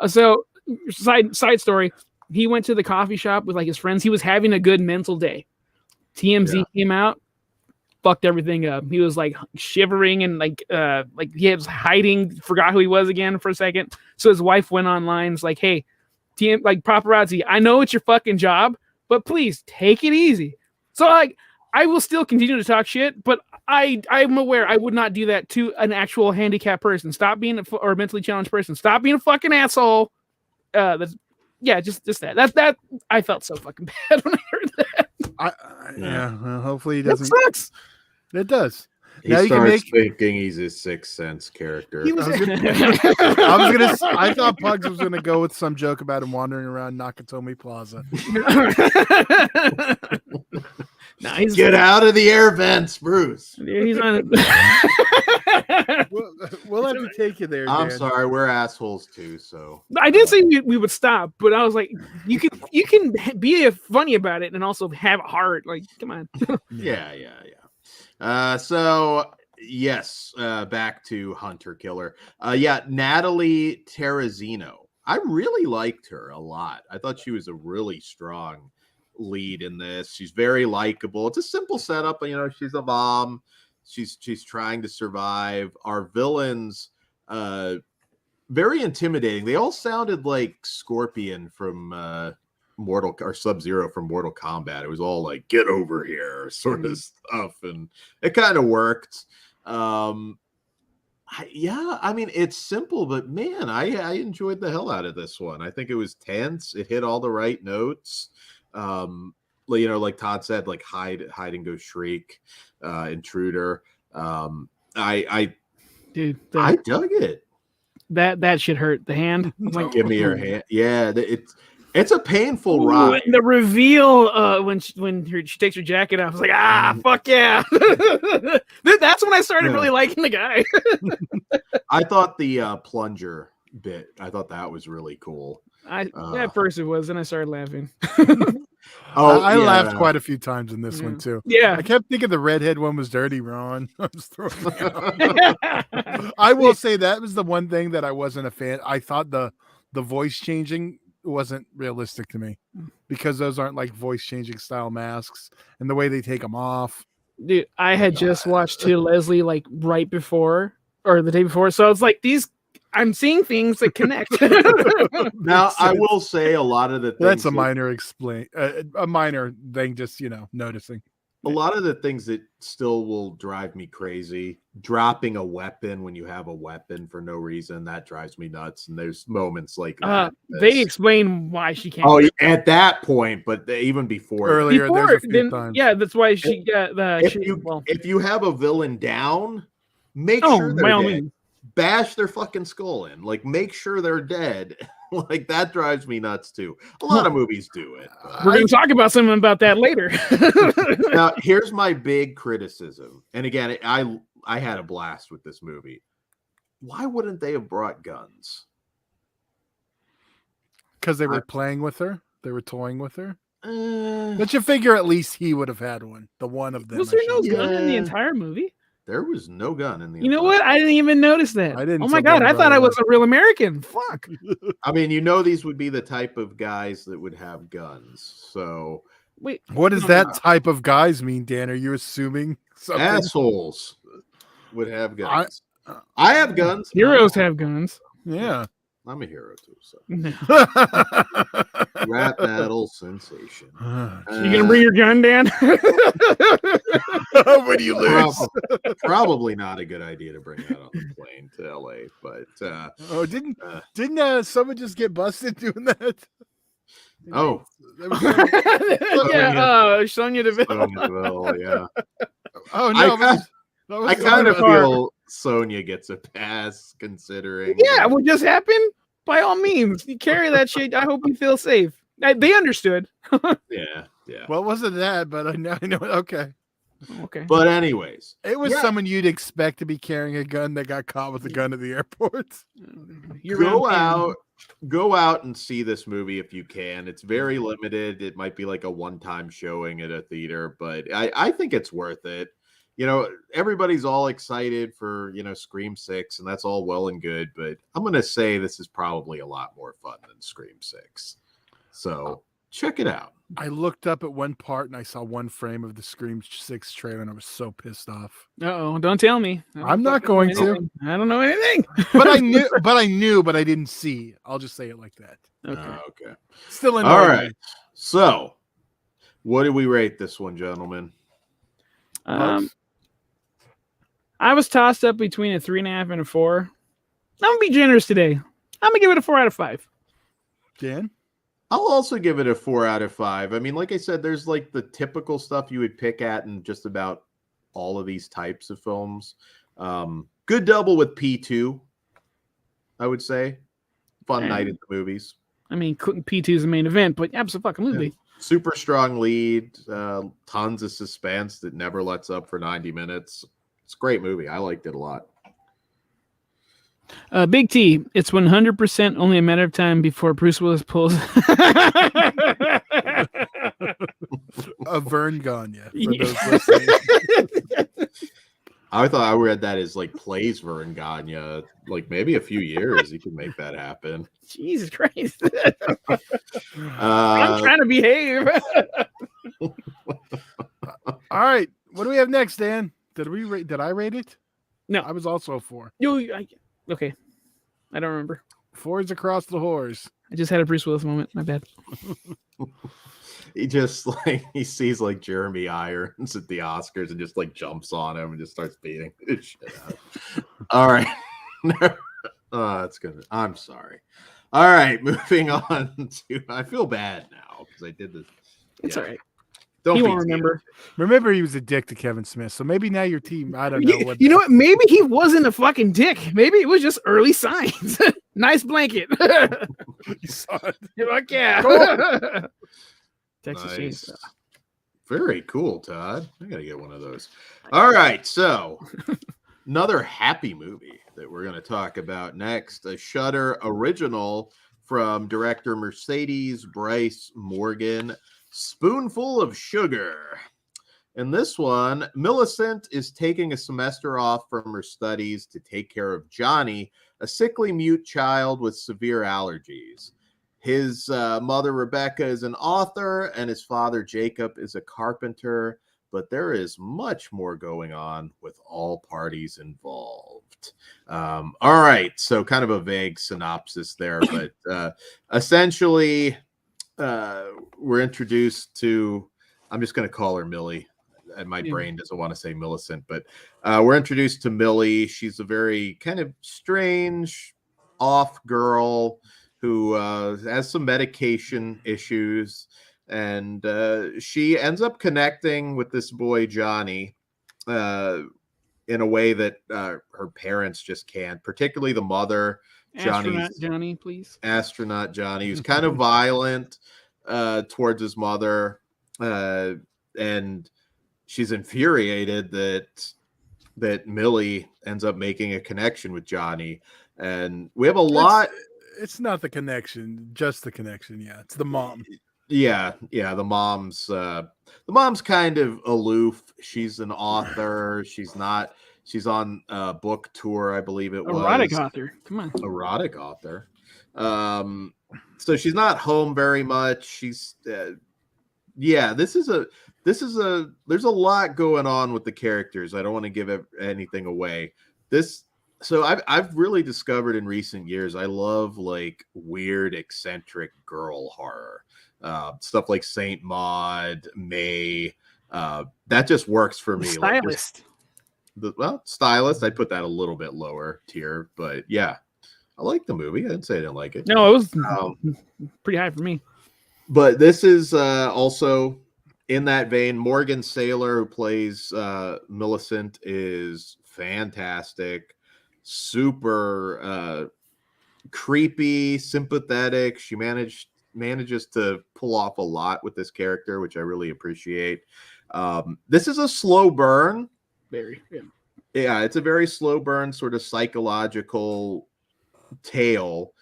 So side story, he went to the coffee shop with like his friends. He was having a good mental day. TMZ came out, fucked everything up. He was like shivering and like he was hiding, forgot who he was again for a second. So his wife went online, was like, "Hey, paparazzi, I know it's your fucking job, but please take it easy." So like, I will still continue to talk shit, but I'm aware I would not do that to an actual handicapped person. Stop being or a mentally challenged person. Stop being a fucking asshole. Just that. That I felt so fucking bad when I heard that. Well, hopefully he doesn't. That sucks. It does. He starts thinking he's a Sixth Sense character. I thought Pugs was gonna go with some joke about him wandering around Nakatomi Plaza. Get out of the air vents, Bruce. Yeah, he's on it. We'll have to take you there, Dan. I'm sorry, we're assholes too. So I did say we would stop, but I was like, you can be funny about it and also have a heart. Like, come on. Yeah. So yes, back to Hunter Killer. Natalie Terrazino. I really liked her a lot. I thought she was a really strong lead in this. She's very likable. It's a simple setup, but she's a mom. She's trying to survive. Our villains, very intimidating. They all sounded like Scorpion from Sub-Zero from Mortal Kombat. It was all like, get over here sort of stuff, and it kind of worked. I mean, it's simple, but man, I enjoyed the hell out of this one. I think it was tense. It hit all the right notes. Like Todd said, like hide and go shriek, Intruder. I dug it. that shit hurt. The hand. I'm like, Give me your hand. Yeah, it's a painful ooh, ride. and the reveal when she takes her jacket off, I was like, fuck yeah. That's when I started really liking the guy. I thought the plunger bit, I thought that was really cool. At first it was, and I started laughing. I laughed quite a few times in this one too. Yeah, I kept thinking the redhead one was Dirty Ron. I was throwing I will say that was the one thing that I wasn't a fan. I thought the voice changing wasn't realistic to me because those aren't like voice changing style masks, and the way they take them off. Dude, I had just watched To Leslie like right before or the day before, so it's like I'm seeing things that connect. Now, I will say a lot of the things that's a minor a minor thing, just noticing. A lot of the things that still will drive me crazy, dropping a weapon when you have a weapon for no reason, that drives me nuts. And there's moments like that. They explain why she can't. Oh, at that point, but even before earlier, there's a few times. Yeah, that's why she got the. If you have a villain down, make sure they're dead. Bash their fucking skull in. Like, make sure they're dead. Like, that drives me nuts too. A lot of movies do it. We're going to talk about something about that later. Now, here's my big criticism. And again, I had a blast with this movie. Why wouldn't they have brought guns? Because they were playing with her. They were toying with her. But you figure at least he would have had one. The one of them. Was there no gun in the entire movie? There was no gun in the. You know what? I didn't even notice that. I didn't. Oh my god! I thought I was a real American. Fuck. I mean, these would be the type of guys that would have guns. So wait, what does that type of guys mean, Dan? Are you assuming something? Assholes would have guns? I have guns. Heroes have guns. Yeah. I'm a hero too. So. No. Rap battle sensation. You gonna bring your gun, Dan? When you lose, probably not a good idea to bring that on the plane to LA. But didn't someone just get busted doing that? Oh, yeah. Sonya Deville. Sonya Deville, yeah. Oh no, I kind of feel Sonya gets a pass considering. Yeah, what just happened? By all means, you carry that shit. I hope you feel safe. They understood. Yeah. Well, it wasn't that, but I know. Okay. But anyways, it was someone you'd expect to be carrying a gun that got caught with a gun at the airport. Go out and see this movie if you can. It's very limited. It might be like a one-time showing at a theater, but I think it's worth it. Everybody's all excited for, Scream 6, and that's all well and good, but I'm going to say this is probably a lot more fun than Scream 6. So check it out. I looked up at one part and I saw one frame of the Scream 6 trailer and I was so pissed off. Uh-oh, don't tell me. I'm not going to. I don't know anything. But I knew, but I didn't see. I'll just say it like that. Okay. Still in. All right. So, what do we rate this one, gentlemen? I was tossed up between a 3.5 and a 4. I'm gonna be generous today. I'm gonna give it a 4 out of 5. Dan? I'll also give it a 4 out of 5. I mean, like I said, there's like the typical stuff you would pick at in just about all of these types of films. Good double with P2, I would say. Fun night at the movies. I mean, P2 is the main event, but absolutely. Yeah. Super strong lead, tons of suspense that never lets up for 90 minutes. It's a great movie. I liked it a lot. Big T, it's 100% only a matter of time before Bruce Willis pulls a Vern Gagne. I thought I read that as like plays Vern Gagne. Like maybe a few years he could make that happen. Jesus Christ. I'm trying to behave. All right. What do we have next, Dan? Did I rate it? No. I was also a 4. Okay. I don't remember. 4s across the horse. I just had a Bruce Willis moment. My bad. He just he sees like Jeremy Irons at the Oscars and just like jumps on him and just starts beating his shit out. All right. That's good. I'm sorry. All right, moving on to I feel bad now because I did this. It's all right. Don't He be won't remember. Remember, he was a dick to Kevin Smith, so maybe now your team. I don't know what. You know what? Maybe he wasn't a fucking dick. Maybe it was just early signs. Nice blanket. You saw it. Fuck yeah. Cool. Texas Chainsaw. Very cool, Todd. I gotta get one of those. All right, so another happy movie that we're gonna talk about next, a Shudder original from director Mercedes Bryce Morgan, Spoonful of Sugar. In this one, Millicent is taking a semester off from her studies to take care of Johnny, a sickly mute child with severe allergies. His mother, Rebecca, is an author, and his father, Jacob, is a carpenter, but there is much more going on with all parties involved. All right, so kind of a vague synopsis there, but essentially, we're introduced to, I'm just going to call her Millie, and my brain doesn't want to say Millicent, but we're introduced to Millie. She's a very kind of strange, off girl who has some medication issues, and she ends up connecting with this boy, Johnny, in a way that her parents just can't, particularly the mother. Astronaut Johnny, please. Astronaut Johnny, who's kind of violent towards his mother, and she's infuriated that Millie ends up making a connection with Johnny. And we have a lot. It's not the connection, just the connection. Yeah, it's the mom. Yeah. The mom's kind of aloof. She's an author. She's on a book tour, I believe it was. Erotic author. Come on. Erotic author. So she's not home very much. She's there's a lot going on with the characters. I don't want to give anything away. So I've really discovered in recent years, I love like weird, eccentric girl horror. Stuff like Saint Maud, May. That just works for me. Stylist. Stylist, I'd put that a little bit lower tier, but yeah. I like the movie. I didn't say I didn't like it. No, it was pretty high for me. But this is also in that vein. Morgan Saylor, who plays Millicent, is fantastic. Super creepy, sympathetic. She manages to pull off a lot with this character, which I really appreciate. This is a slow burn. Very. Yeah, it's a very slow burn, sort of psychological tale.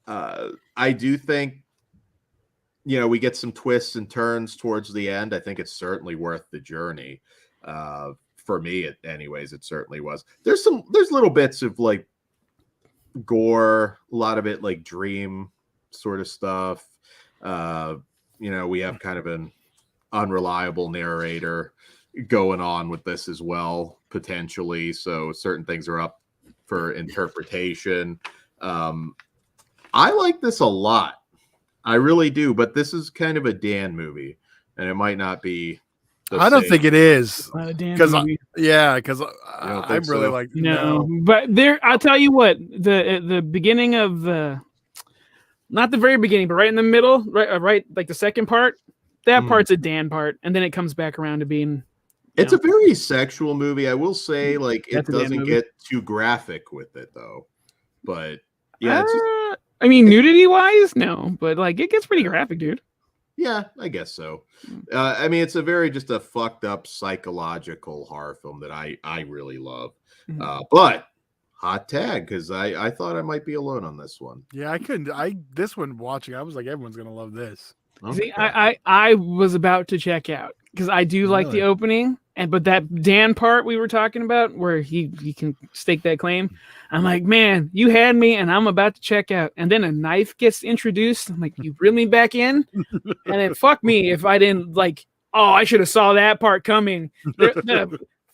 I do think, we get some twists and turns towards the end. I think it's certainly worth the journey. For me, anyways, it certainly was. There's little bits of like gore, a lot of it like dream sort of stuff. We have kind of an unreliable narrator going on with this as well, potentially. So certain things are up for interpretation. I like this a lot. I really do, but this is kind of a Dan movie, and it might not be. I don't think it is, because I really like no. But there, I'll tell you what, the beginning of not the very beginning, but right in the middle, right, like the second part, that part's a Dan part, and then it comes back around to being. It's a very sexual movie. I will say, like, it doesn't get too graphic with it though, but yeah. I mean, nudity wise, no, but like it gets pretty graphic, dude. Yeah, I guess so. I mean, it's just a fucked up psychological horror film that I really love. But hot tag, because I thought I might be alone on this one. Yeah, this one watching, I was like, everyone's gonna love this. Okay. See, I was about to check out because I do like the opening, but that Dan part we were talking about where he can stake that claim, I'm like, man, you had me, and I'm about to check out, and then a knife gets introduced. I'm like, you reel me back in, and then fuck me if I didn't like. Oh, I should have saw that part coming.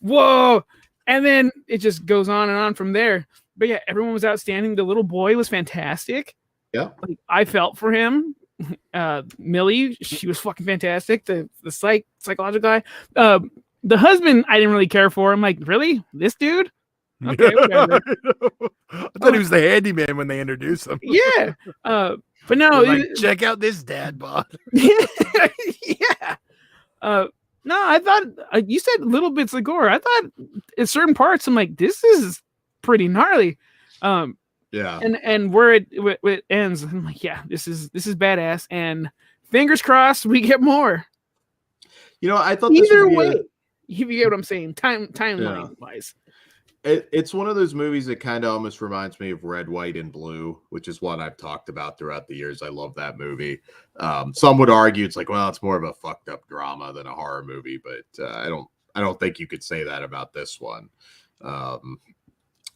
Whoa, and then it just goes on and on from there. But yeah, everyone was outstanding. The little boy was fantastic. Yeah, like, I felt for him. Millie, she was fucking fantastic. The psychological guy. The husband, I didn't really care for. I'm like, really? This dude? Okay, whatever. I thought he was the handyman when they introduced him. Yeah. But no, like, check out this dad bod. Yeah. No, I thought you said little bits of gore. I thought in certain parts, I'm like, this is pretty gnarly. Yeah. And where it ends, I'm like, yeah, this is badass. And fingers crossed, we get more. You know, I thought this Either would be way, you get what I'm saying, timeline wise. It's one of those movies that kind of almost reminds me of Red, White, and Blue, which is one I've talked about throughout the years. I love that movie. Some would argue it's like, well, it's more of a fucked up drama than a horror movie, but I don't think you could say that about this one.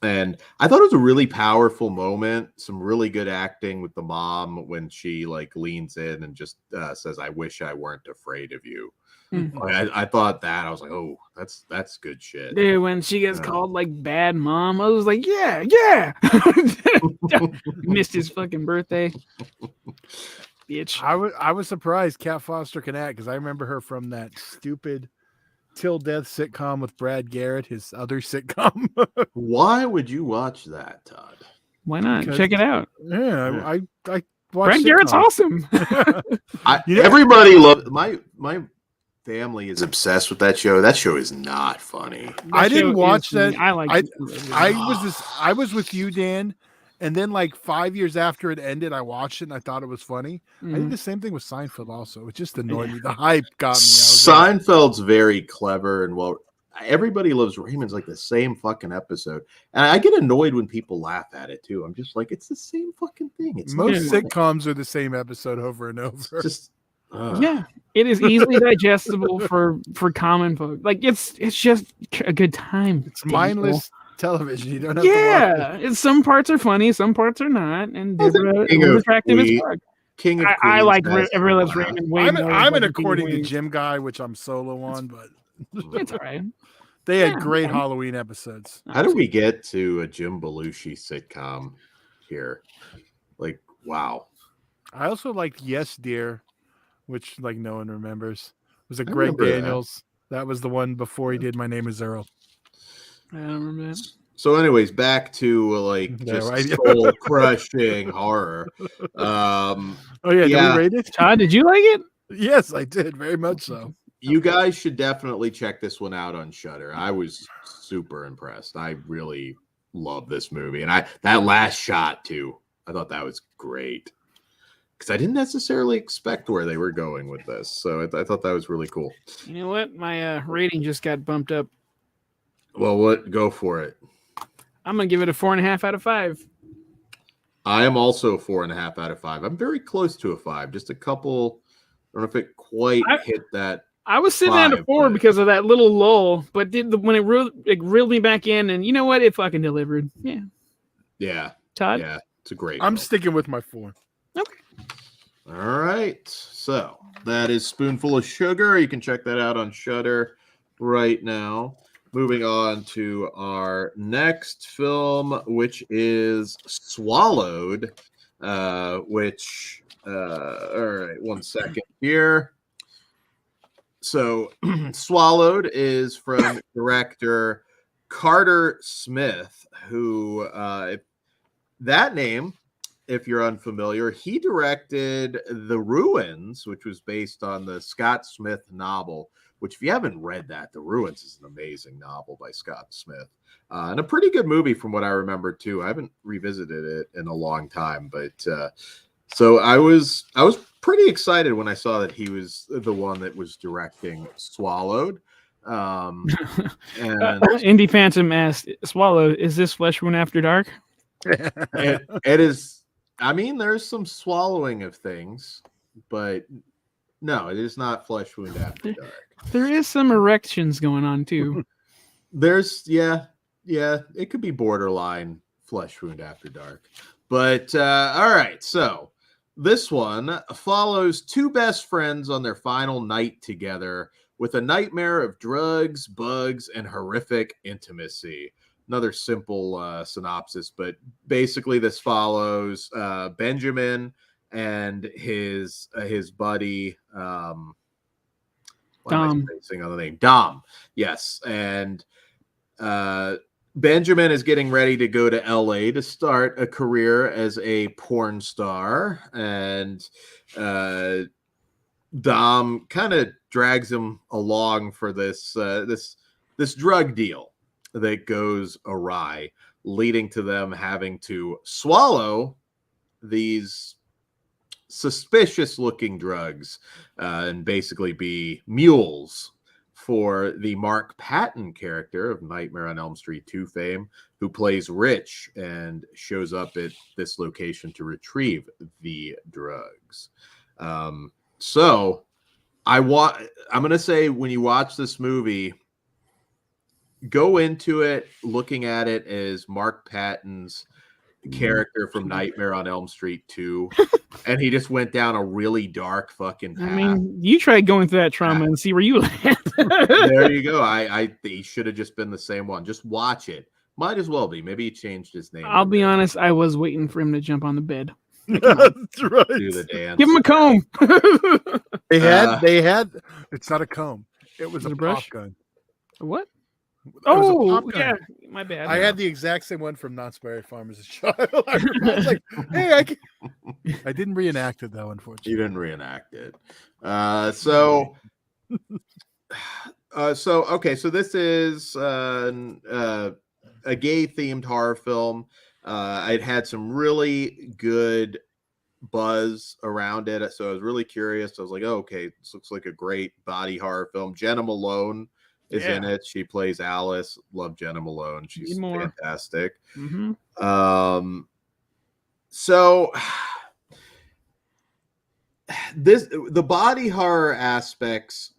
And I thought it was a really powerful moment. Some really good acting with the mom when she like leans in and just says, "I wish I weren't afraid of you." I thought that I was like, oh, that's good shit. Dude, when she gets called like bad mom, I was like, yeah. Missed his fucking birthday, bitch. I was surprised Kat Foster can act because I remember her from that stupid Till Death sitcom with Brad Garrett, his other sitcom. Why would you watch that, Todd? Why not? Check it out. Yeah, I watched Brad Garrett's awesome. Everybody loves my family is obsessed with that show. That show is not funny. I didn't watch that. I like it. I was with you, Dan, and then like 5 years after it ended, I watched it and I thought it was funny. I did the same thing with Seinfeld also. It just annoyed me. The hype got me. Seinfeld's very clever and well. Everybody Loves Raymond's like the same fucking episode. And I get annoyed when people laugh at it too. I'm just like, it's the same fucking thing. It's most sitcoms are the same episode over and over. Just yeah, it is easily digestible for common folk. Like it's just a good time. It's mindless television. You don't have to watch it. Some parts are funny, some parts are not, and Deborah is attractive as fuck. King of Queens. I like Everyone Loves Raymond way more. I'm an According to Jim guy, which I'm solo on, but it's all right. They had great Halloween episodes. How did we get to a Jim Belushi sitcom here? Like, wow. I also liked Yes, Dear, which like no one remembers. It was a Greg Daniels. That was the one before he did My Name Is Earl. I don't remember that. So, anyways, back to like just soul crushing horror. Oh yeah, did we rate it? Todd, did you like it? Yes, I did, very much so. You guys should definitely check this one out on Shudder. I was super impressed. I really love this movie, and that last shot too. I thought that was great because I didn't necessarily expect where they were going with this. So I thought that was really cool. You know what? My rating just got bumped up. Well, go for it. I'm gonna give it a 4.5 out of 5. I am also 4.5 out of 5. I'm very close to a 5. Just a couple. I don't know if it quite hit that. I was sitting at a 4 because of that little lull, but when it reeled me back in, and you know what? It fucking delivered. Yeah. Yeah. Todd? Yeah. It's a great I'm sticking with my 4. Okay. All right. So that is Spoonful of Sugar. You can check that out on Shudder right now. Moving on to our next film, which is Swallowed, which, all right, one second here. So Swallowed is from director Carter Smith, who, that name, if you're unfamiliar, he directed The Ruins, which was based on the Scott Smith novel, which if you haven't read that, The Ruins is an amazing novel by Scott Smith. And a pretty good movie from what I remember too. I haven't revisited it in a long time, but so I was pretty excited when I saw that he was the one that was directing Swallowed. And Indy Phantom asked, Swallowed, is this Flesh Wound After Dark? it is. I mean, there's some swallowing of things, but no, it is not Flesh Wound After Dark. There is some erections going on too. There's it could be borderline Flesh Wound After Dark. But all right, so this one follows two best friends on their final night together with a nightmare of drugs, bugs, and horrific intimacy. Another simple synopsis, but basically this follows Benjamin and his buddy Dom. On the name Dom. Yes, and Benjamin is getting ready to go to LA to start a career as a porn star, and Dom kind of drags him along for this drug deal that goes awry, leading to them having to swallow these suspicious looking drugs and basically be mules for the Mark Patton character of Nightmare on Elm Street 2 fame, who plays Rich and shows up at this location to retrieve the drugs. So I'm going to say, when you watch this movie, go into it looking at it as Mark Patton's character from Nightmare on Elm Street 2, and he just went down a really dark fucking path. I mean, you try going through that trauma and see where you land. There you go. He should have just been the same one. Just watch it. Might as well be. Maybe he changed his name. I'll be honest, I was waiting for him to jump on the bed. That's right. Do the dance. Give him a comb. They had. It's not a comb. It was a brush? pop gun. What? It was a Oh, pop gun. yeah. My bad. I had the exact same one from Knott's Berry Farm as a child. I was like, hey, I didn't reenact it though, unfortunately. You didn't reenact it. So this is a gay themed horror film. I'd had some really good buzz around it, so I was really curious. I was like, oh, okay, this looks like a great body horror film. Jenna Malone is in it. She plays Alice. Love Jenna Malone. She's fantastic. Mm-hmm. So the body horror aspects,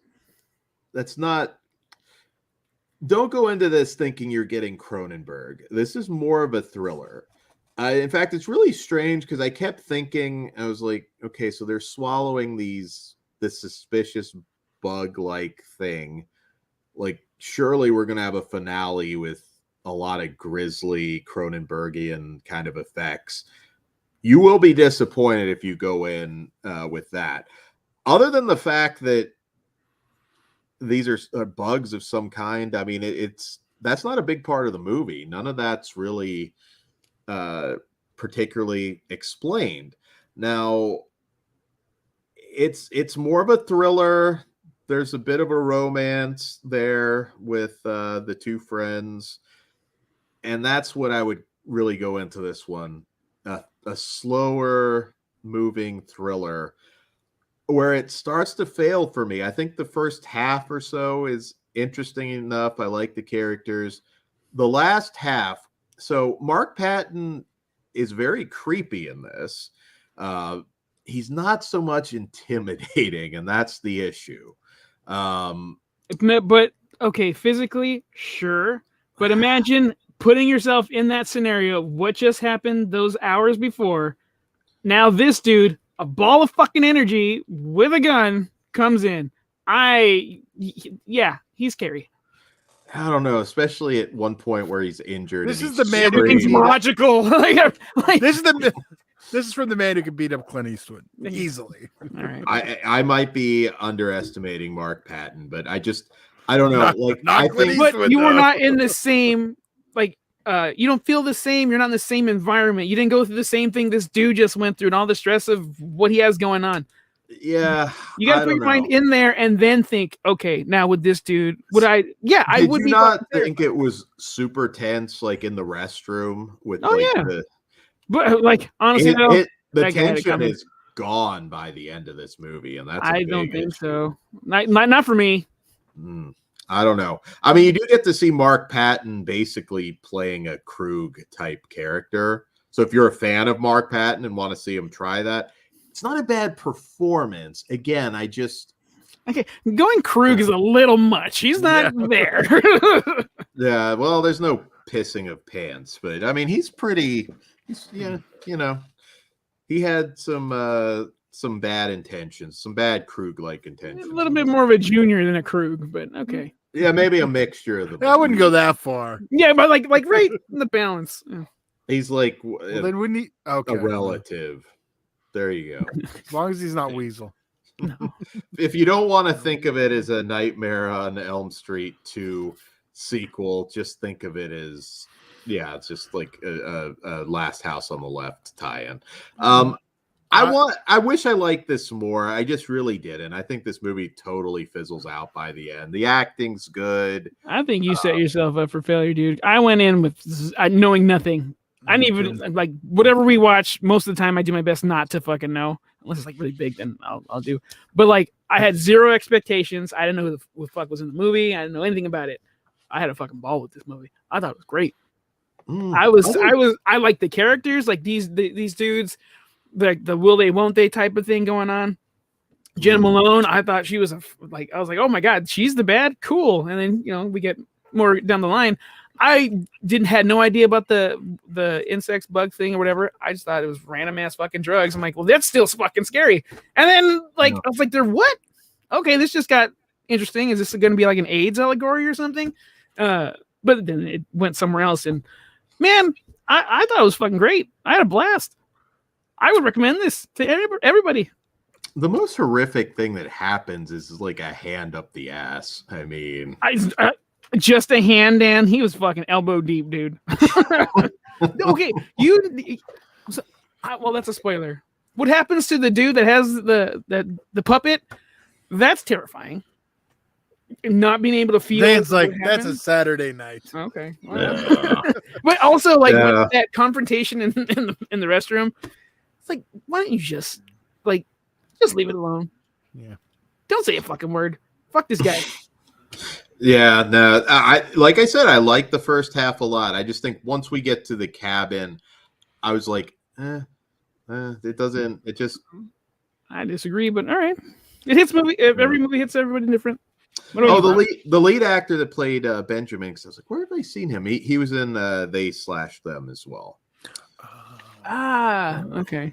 don't go into this thinking you're getting Cronenberg. This is more of a thriller. In fact, it's really strange because I kept thinking, I was like, okay, so they're swallowing this suspicious bug-like thing. Like, surely we're going to have a finale with a lot of grisly Cronenbergian kind of effects. You will be disappointed if you go in with that. Other than the fact that these are bugs of some kind, I mean, that's not a big part of the movie. None of that's really particularly explained. Now, it's more of a thriller. There's a bit of a romance there with the two friends, and that's what I would really go into this one. A slower moving thriller where it starts to fail for me. I think the first half or so is interesting enough. I like the characters. The last half, so Mark Patton is very creepy in this. He's not so much intimidating, and that's the issue. But okay, physically, sure. But imagine putting yourself in that scenario. What just happened those hours before? Now this dude, a ball of fucking energy with a gun, comes in. He's scary. I don't know, especially at one point where he's injured. This is the man who Everything's logical. This is from the man who can beat up Clint Eastwood easily. All right. I might be underestimating Mark Patton, but I don't know. But you were not in the same, you don't feel the same. You're not in the same environment. You didn't go through the same thing this dude just went through and all the stress of what he has going on. Yeah. You got to put your mind in there and then think, okay, now with this dude, I would Did you not think it was super tense, like in the restroom with but honestly, the tension is gone by the end of this movie, and that's I don't think so. Not for me. I don't know. I mean, you do get to see Mark Patton basically playing a Krug type character. So if you're a fan of Mark Patton and want to see him try that, it's not a bad performance. Again, okay, going Krug is a little much. He's not there. Yeah, well, there's no pissing of pants, but I mean, he had some bad intentions, some bad Krug-like intentions. A little bit more of a junior than a Krug, but okay. Yeah, maybe a mixture of the. I wouldn't go that far. Yeah, but like right in the balance. Yeah. He's like then wouldn't he? Okay, a relative. There you go. As long as he's not Weasel. No. If you don't want to think of it as a Nightmare on Elm Street 2 sequel, just think of it as it's just like a Last House on the Left tie-in. I wish I liked this more. I just really didn't. I think this movie totally fizzles out by the end. The acting's good. I think you set yourself up for failure, dude. I went in with knowing nothing. I didn't even like whatever we watch. Most of the time, I do my best not to fucking know, unless it's like really big. Then I'll do. But like, I had zero expectations. I didn't know who the fuck was in the movie. I didn't know anything about it. I had a fucking ball with this movie. I thought it was great. I like the characters, like these dudes, like the will they won't they type of thing going on. Jenna Malone, I thought she was I was like, oh my god, she's the bad, cool. And then we get more down the line. I had no idea about the insects bug thing or whatever. I just thought it was random ass fucking drugs. I'm like, well, that's still fucking scary. And then I was like, they're what? Okay, this just got interesting. Is this going to be like an AIDS allegory or something? But then it went somewhere else. And man, I thought it was fucking great. I had a blast. I would recommend this to everybody. The most horrific thing that happens is like a hand up the ass. I mean, just a hand, Dan. He was fucking elbow deep, dude. Okay, well, that's a spoiler. What happens to the dude that has the puppet? That's terrifying. Not being able to feel. Dan's like, that's a Saturday night. Okay, well. But also like that confrontation in the restroom. It's like, why don't you just leave it alone? Yeah. Don't say a fucking word. Fuck this guy. Yeah, no. Like I said, I like the first half a lot. I just think once we get to the cabin, I was like, it doesn't. It just. I disagree, but all right. It hits movie. Every movie hits everybody different. The lead actor that played Benjamin. I was like, where have I seen him? He was in They Slash Them as well. Okay.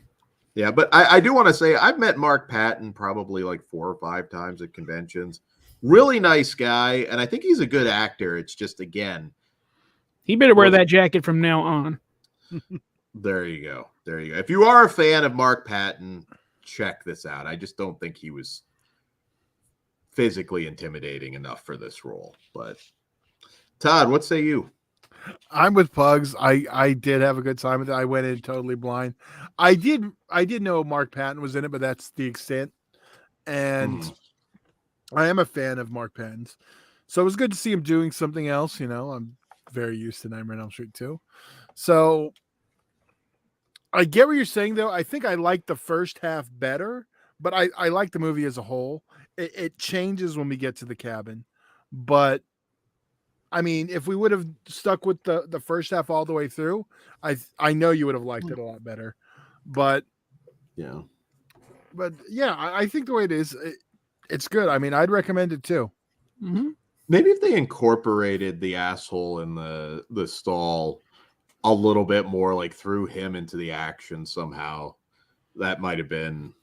Yeah, but I do want to say I've met Mark Patton probably like 4 or 5 times at conventions. Really nice guy, and I think he's a good actor. It's just, again, he better wear that jacket from now on. There you go. If you are a fan of Mark Patton, check this out. I just don't think he was physically intimidating enough for this role. But Todd, what say you? I'm with Pugs. I did have a good time with it. I went in totally blind. I did know Mark Patton was in it, but that's the extent. And I am a fan of Mark Patton's. So it was good to see him doing something else. I'm very used to Nightmare on Elm Street too. So I get what you're saying, though. I think I like the first half better, but I like the movie as a whole. It changes when we get to the cabin. But I mean, if we would have stuck with the first half all the way through, I know you would have liked it a lot better. But yeah, I think the way it is, it's good. I mean, I'd recommend it too. Mm-hmm. Maybe if they incorporated the asshole in the stall a little bit more, like threw him into the action somehow, that might have been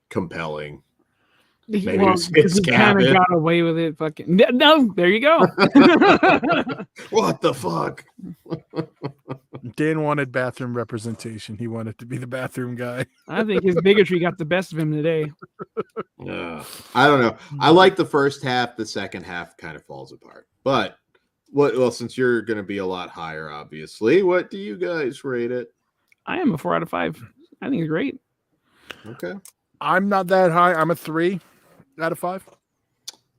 compelling. Maybe it's kind of got away with it. Fucking no, there you go. What the fuck? Dan wanted bathroom representation. He wanted to be the bathroom guy. I think his bigotry got the best of him today. I don't know. I like the first half. The second half kind of falls apart. But well, since you're going to be a lot higher, obviously, what do you guys rate it? I am a 4 out of 5. I think it's great. Okay. I'm not that high. I'm a 3 out of 5.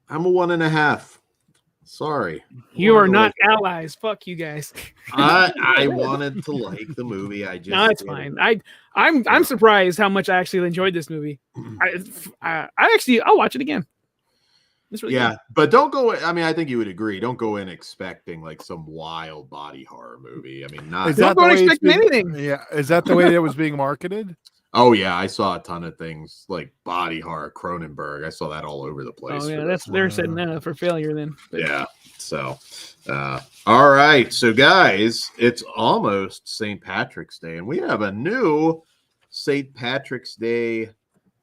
I'm a 1.5. Sorry. You are not allies. Fuck you guys. I wanted to like the movie. No, it's fine. I'm surprised how much I actually enjoyed this movie. I'll watch it again. It's really good. But don't go. I mean, I think you would agree. Don't go in expecting like some wild body horror movie. I mean, don't go expecting anything. Yeah, is that the way it was being marketed? Oh yeah, I saw a ton of things like body horror, Cronenberg. I saw that all over the place. Oh yeah, they're setting that up for failure then. But. Yeah. So, all right. So guys, it's almost St. Patrick's Day, and we have a new St. Patrick's Day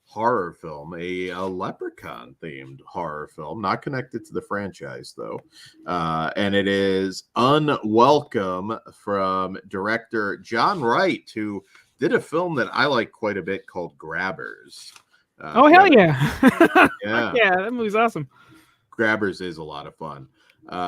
horror film, a leprechaun themed horror film, not connected to the franchise though. And it is Unwelcome from director John Wright, who did a film that I like quite a bit called Grabbers. Hell yeah. Yeah. Yeah, that movie's awesome. Grabbers is a lot of fun.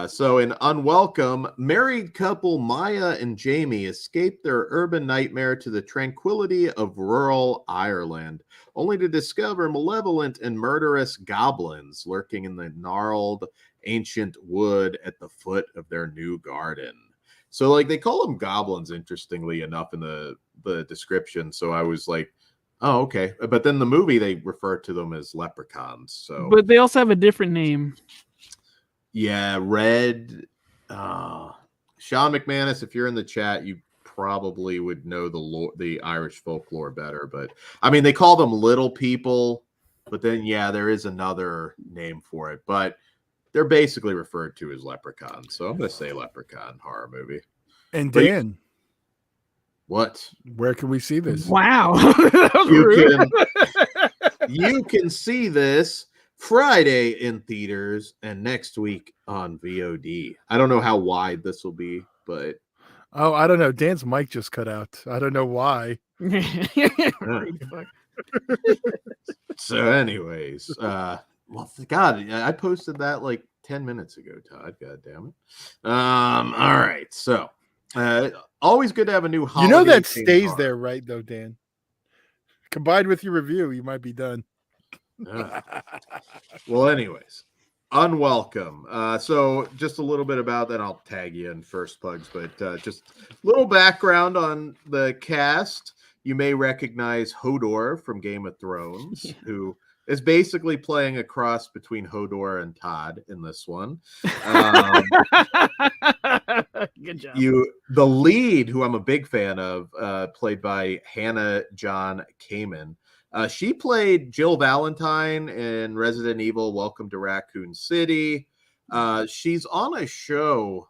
So in Unwelcome, married couple Maya and Jamie escape their urban nightmare to the tranquility of rural Ireland, only to discover malevolent and murderous goblins lurking in the gnarled ancient wood at the foot of their new garden. So like they call them goblins, interestingly enough, in the description. So I was like, oh, okay. But then the movie, they refer to them as leprechauns. So, But they also have a different name. yeah, Red. Sean McManus, if you're in the chat, you probably would know the Irish folklore better. But I mean, they call them little people. But then, yeah, there is another name for it. But they're basically referred to as leprechauns. So I'm going to say leprechaun horror movie. And Dan, what? Where can we see this? Wow. That was rude. You can see this Friday in theaters and next week on VOD. I don't know how wide this will be, but I don't know. Dan's mic just cut out. I don't know why. So anyways, well, God, I posted that like 10 minutes ago, Todd. God damn it. All right. So always good to have a new holiday. You know that stays horror there, right, though, Dan? Combined with your review, you might be done. Well, anyways, Unwelcome. So just a little bit about that. I'll tag you in first plugs, but just a little background on the cast. You may recognize Hodor from Game of Thrones, who is basically playing a cross between Hodor and Todd in this one. Good job. The lead, who I'm a big fan of, played by Hannah John Kamen. She played Jill Valentine in Resident Evil Welcome to Raccoon City. She's on a show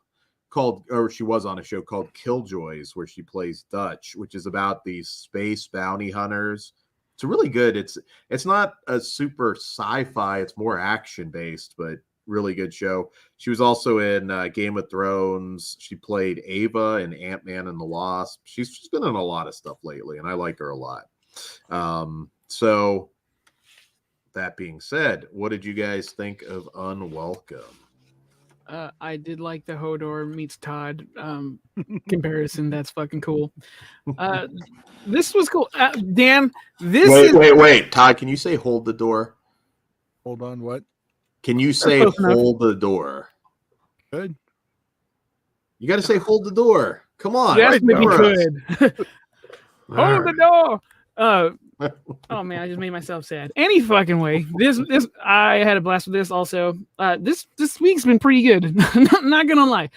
she was on a show called Killjoys, where she plays Dutch, which is about these space bounty hunters. It's really good. It's not a super sci-fi, it's more action-based, but really good show. She was also in Game of Thrones. She played Ava in Ant-Man and the Wasp. She's been in a lot of stuff lately, and I like her a lot. So that being said, what did you guys think of Unwelcome? I did like the Hodor meets Todd comparison. That's fucking cool. This was cool. Dan, wait. Todd, can you say hold the door? Hold on, what? Can you say hold the door? Good. You got to say hold the door. Come on. Yes, maybe could. Hold the door. Oh man, I just made myself sad. Any fucking way. This I had a blast with this also. This week's been pretty good. Not gonna lie.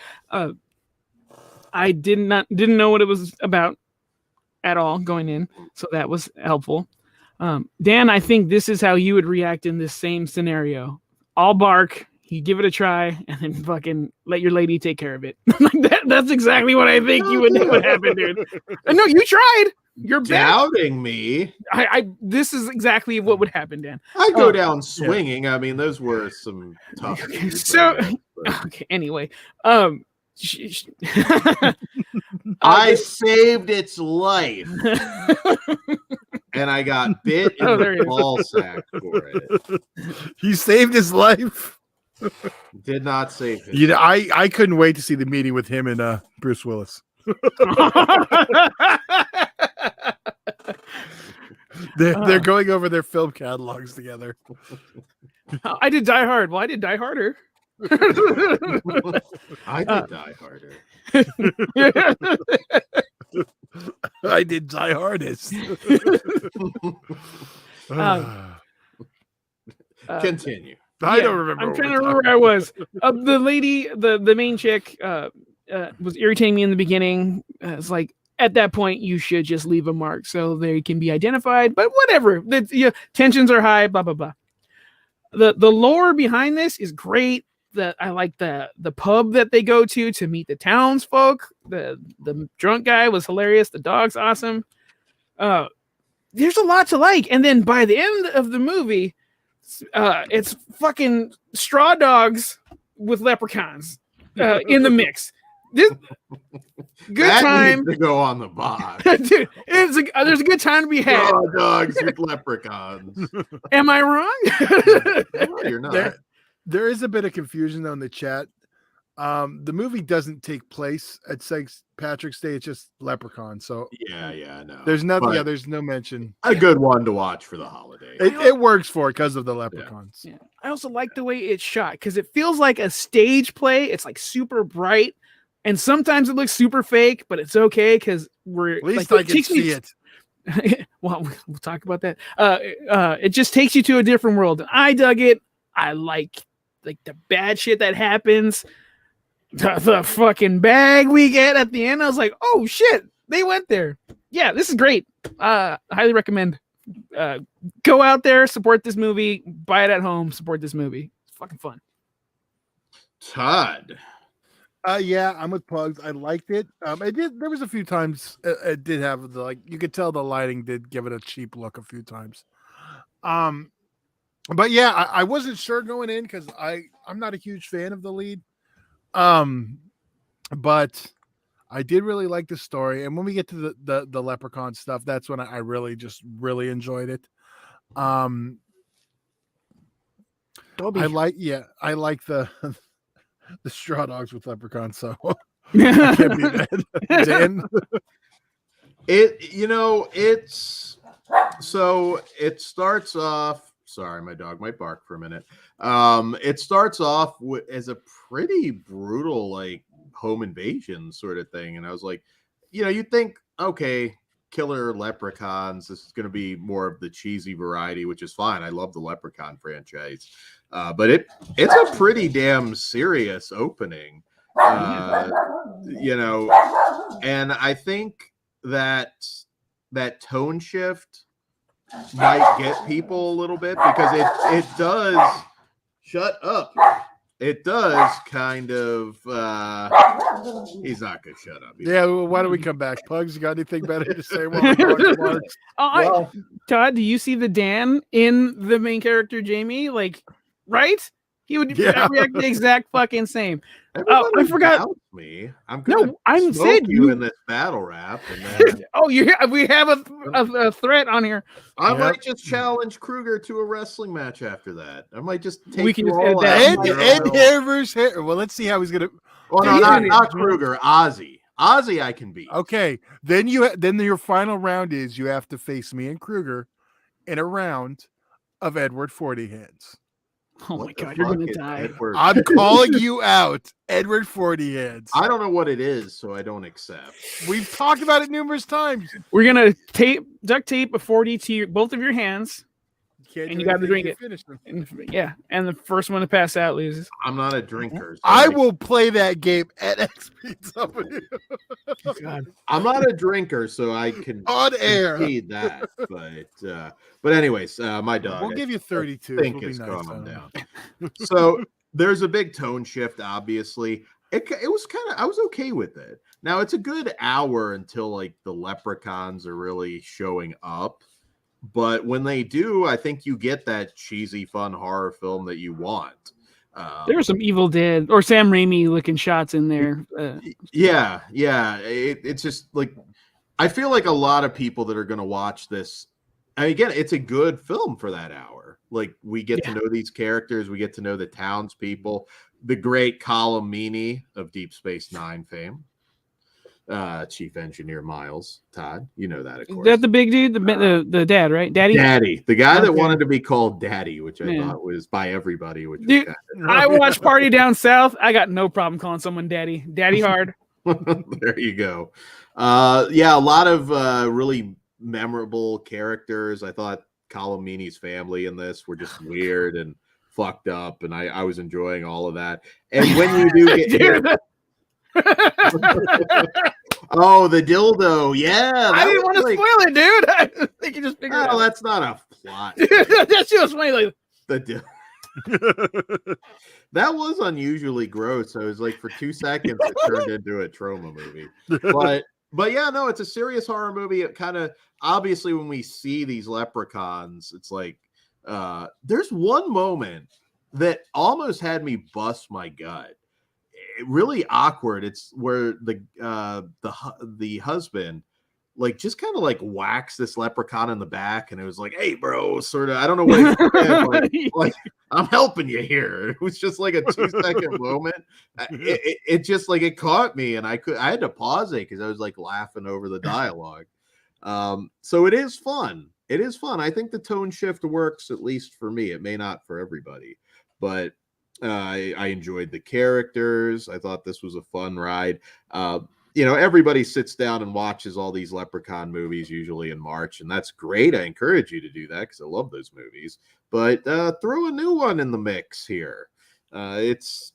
I didn't know what it was about at all going in, so that was helpful. Dan, I think this is how you would react in this same scenario. All bark, you give it a try, and then fucking let your lady take care of it. That's exactly what I think you would happen, dude. No, you tried. You're doubting me. This is exactly what would happen, Dan. I go down swinging. Yeah. I mean, those were some tough. Okay. Anyway, I saved its life, and I got bit in the ball sack for it. You saved his life. Did not save him. You know, I couldn't wait to see the meeting with him and Bruce Willis. They're going over their film catalogs together. I did Die Hard. Well, I did Die Harder. I did Die Harder. I did Die Hardest. Continue. I don't remember. I'm trying to remember where I was. The lady, the main chick, was irritating me in the beginning. It's like, at that point, you should just leave a mark so they can be identified. But whatever, tensions are high. Blah blah blah. The lore behind this is great. I like the pub that they go to meet the townsfolk. The drunk guy was hilarious. The dog's awesome. There's a lot to like. And then by the end of the movie, it's fucking straw dogs with leprechauns in the mix. This good that time needs to go on the box. Dude, there's a good time to be had. Straw dogs with leprechauns. Am I wrong? No, you're not. There is a bit of confusion though in the chat. The movie doesn't take place at St. Patrick's Day. It's just Leprechaun. So Yeah, no. there's nothing. But Yeah, there's no mention. a good one to watch for the holiday. It works for it because of the leprechauns. Yeah. I also like the way it's shot because it feels like a stage play. It's like super bright, and sometimes it looks super fake, but it's okay because we're At least like, I can see it. Well, we'll talk about that. It just takes you to a different world. I dug it. I like the bad shit that happens. The fucking bag we get at the end. I was like, oh shit, they went there. Yeah, this is great. Highly recommend. Go out there, support this movie, buy it at home, support this movie. It's fucking fun. Todd. Yeah, I'm with Pugs. I liked it. It did. There was a few times it did have you could tell the lighting did give it a cheap look a few times. But yeah, I wasn't sure going in because I'm not a huge fan of the lead. But I did really like the story, and when we get to the leprechaun stuff, that's when I really enjoyed it. I like the the straw dogs with leprechauns, so I can't be mad. Dan? It starts off. Sorry, my dog might bark for a minute. It starts off as a pretty brutal, like, home invasion sort of thing, and I was like, you think, okay, killer leprechauns, this is going to be more of the cheesy variety, which is fine. I love the Leprechaun franchise, but it's a pretty damn serious opening, and I think that tone shift might get people a little bit because it does shut up. It does kind of he's not gonna shut up. Yeah, well, why don't we come back? Pugs, you got anything better to say? Todd, do you see the Dan in the main character Jamie? Like, right? He would react the exact fucking same. I forgot. Me. I'm saying you in this battle rap. And then... we have a threat on here. I might just challenge Kruger to a wrestling match after that. I might just take we can you just all Ed hair versus hair. Well, let's see how he's gonna. Well, no, not Kruger. Ozzy, I can beat. Okay, then your final round is you have to face me and Kruger in a round of Edward 40 Hands. Oh my God, you're gonna die. I'm calling you out, Edward 40 Hands. I don't know what it is, so I don't accept. We've talked about it numerous times. We're gonna duct tape a 40 to both of your hands, and you got to drink it. And the first one to pass out loses. I'm not a drinker. So I will play that game at XP. I'm not a drinker, so I can on air concede that. But anyways, my dog. We'll give you 32. I think it's calming down. So there's a big tone shift. Obviously, it was I was okay with it. Now it's a good hour until like the leprechauns are really showing up. But when they do, I think you get that cheesy, fun horror film that you want. There were some Evil Dead or Sam Raimi looking shots in there. Yeah. It's just like I feel like a lot of people that are going to watch this. And again, it's a good film for that hour. Like we get to know these characters, we get to know the townspeople, the great Colm Meaney of Deep Space Nine fame. Chief Engineer Miles, Todd, you know that, of course. That the big dude, the dad, right? Daddy, the guy that wanted to be called Daddy, which I thought was by everybody. Which dude, I watched Party Down South. I got no problem calling someone Daddy hard. There you go. A lot of really memorable characters. I thought Colm Meaney's family in this were just weird and fucked up, and I was enjoying all of that. And when you do get oh, the dildo. Yeah. I didn't want to spoil it, dude. I think you just figured it out. That's not a plot. That shit was funny. Like the that was unusually gross. I was like, for 2 seconds, it turned into a trauma movie. But yeah, no, it's a serious horror movie. It kind of, obviously, when we see these leprechauns, it's like, there's one moment that almost had me bust my gut. Really awkward. It's where the husband like just kind of like whacks this leprechaun in the back, and it was like, hey bro, sort of, I don't know what he said, like I'm helping you here. It was just like a 2-second moment. It just like it caught me, and I had to pause it because I was like laughing over the dialogue. So it is fun. It is fun. I think the tone shift works, at least for me. It may not for everybody, but I enjoyed the characters. I thought this was a fun ride. Everybody sits down and watches all these Leprechaun movies usually in March, and that's great. I encourage you to do that because I love those movies. But throw a new one in the mix here. It's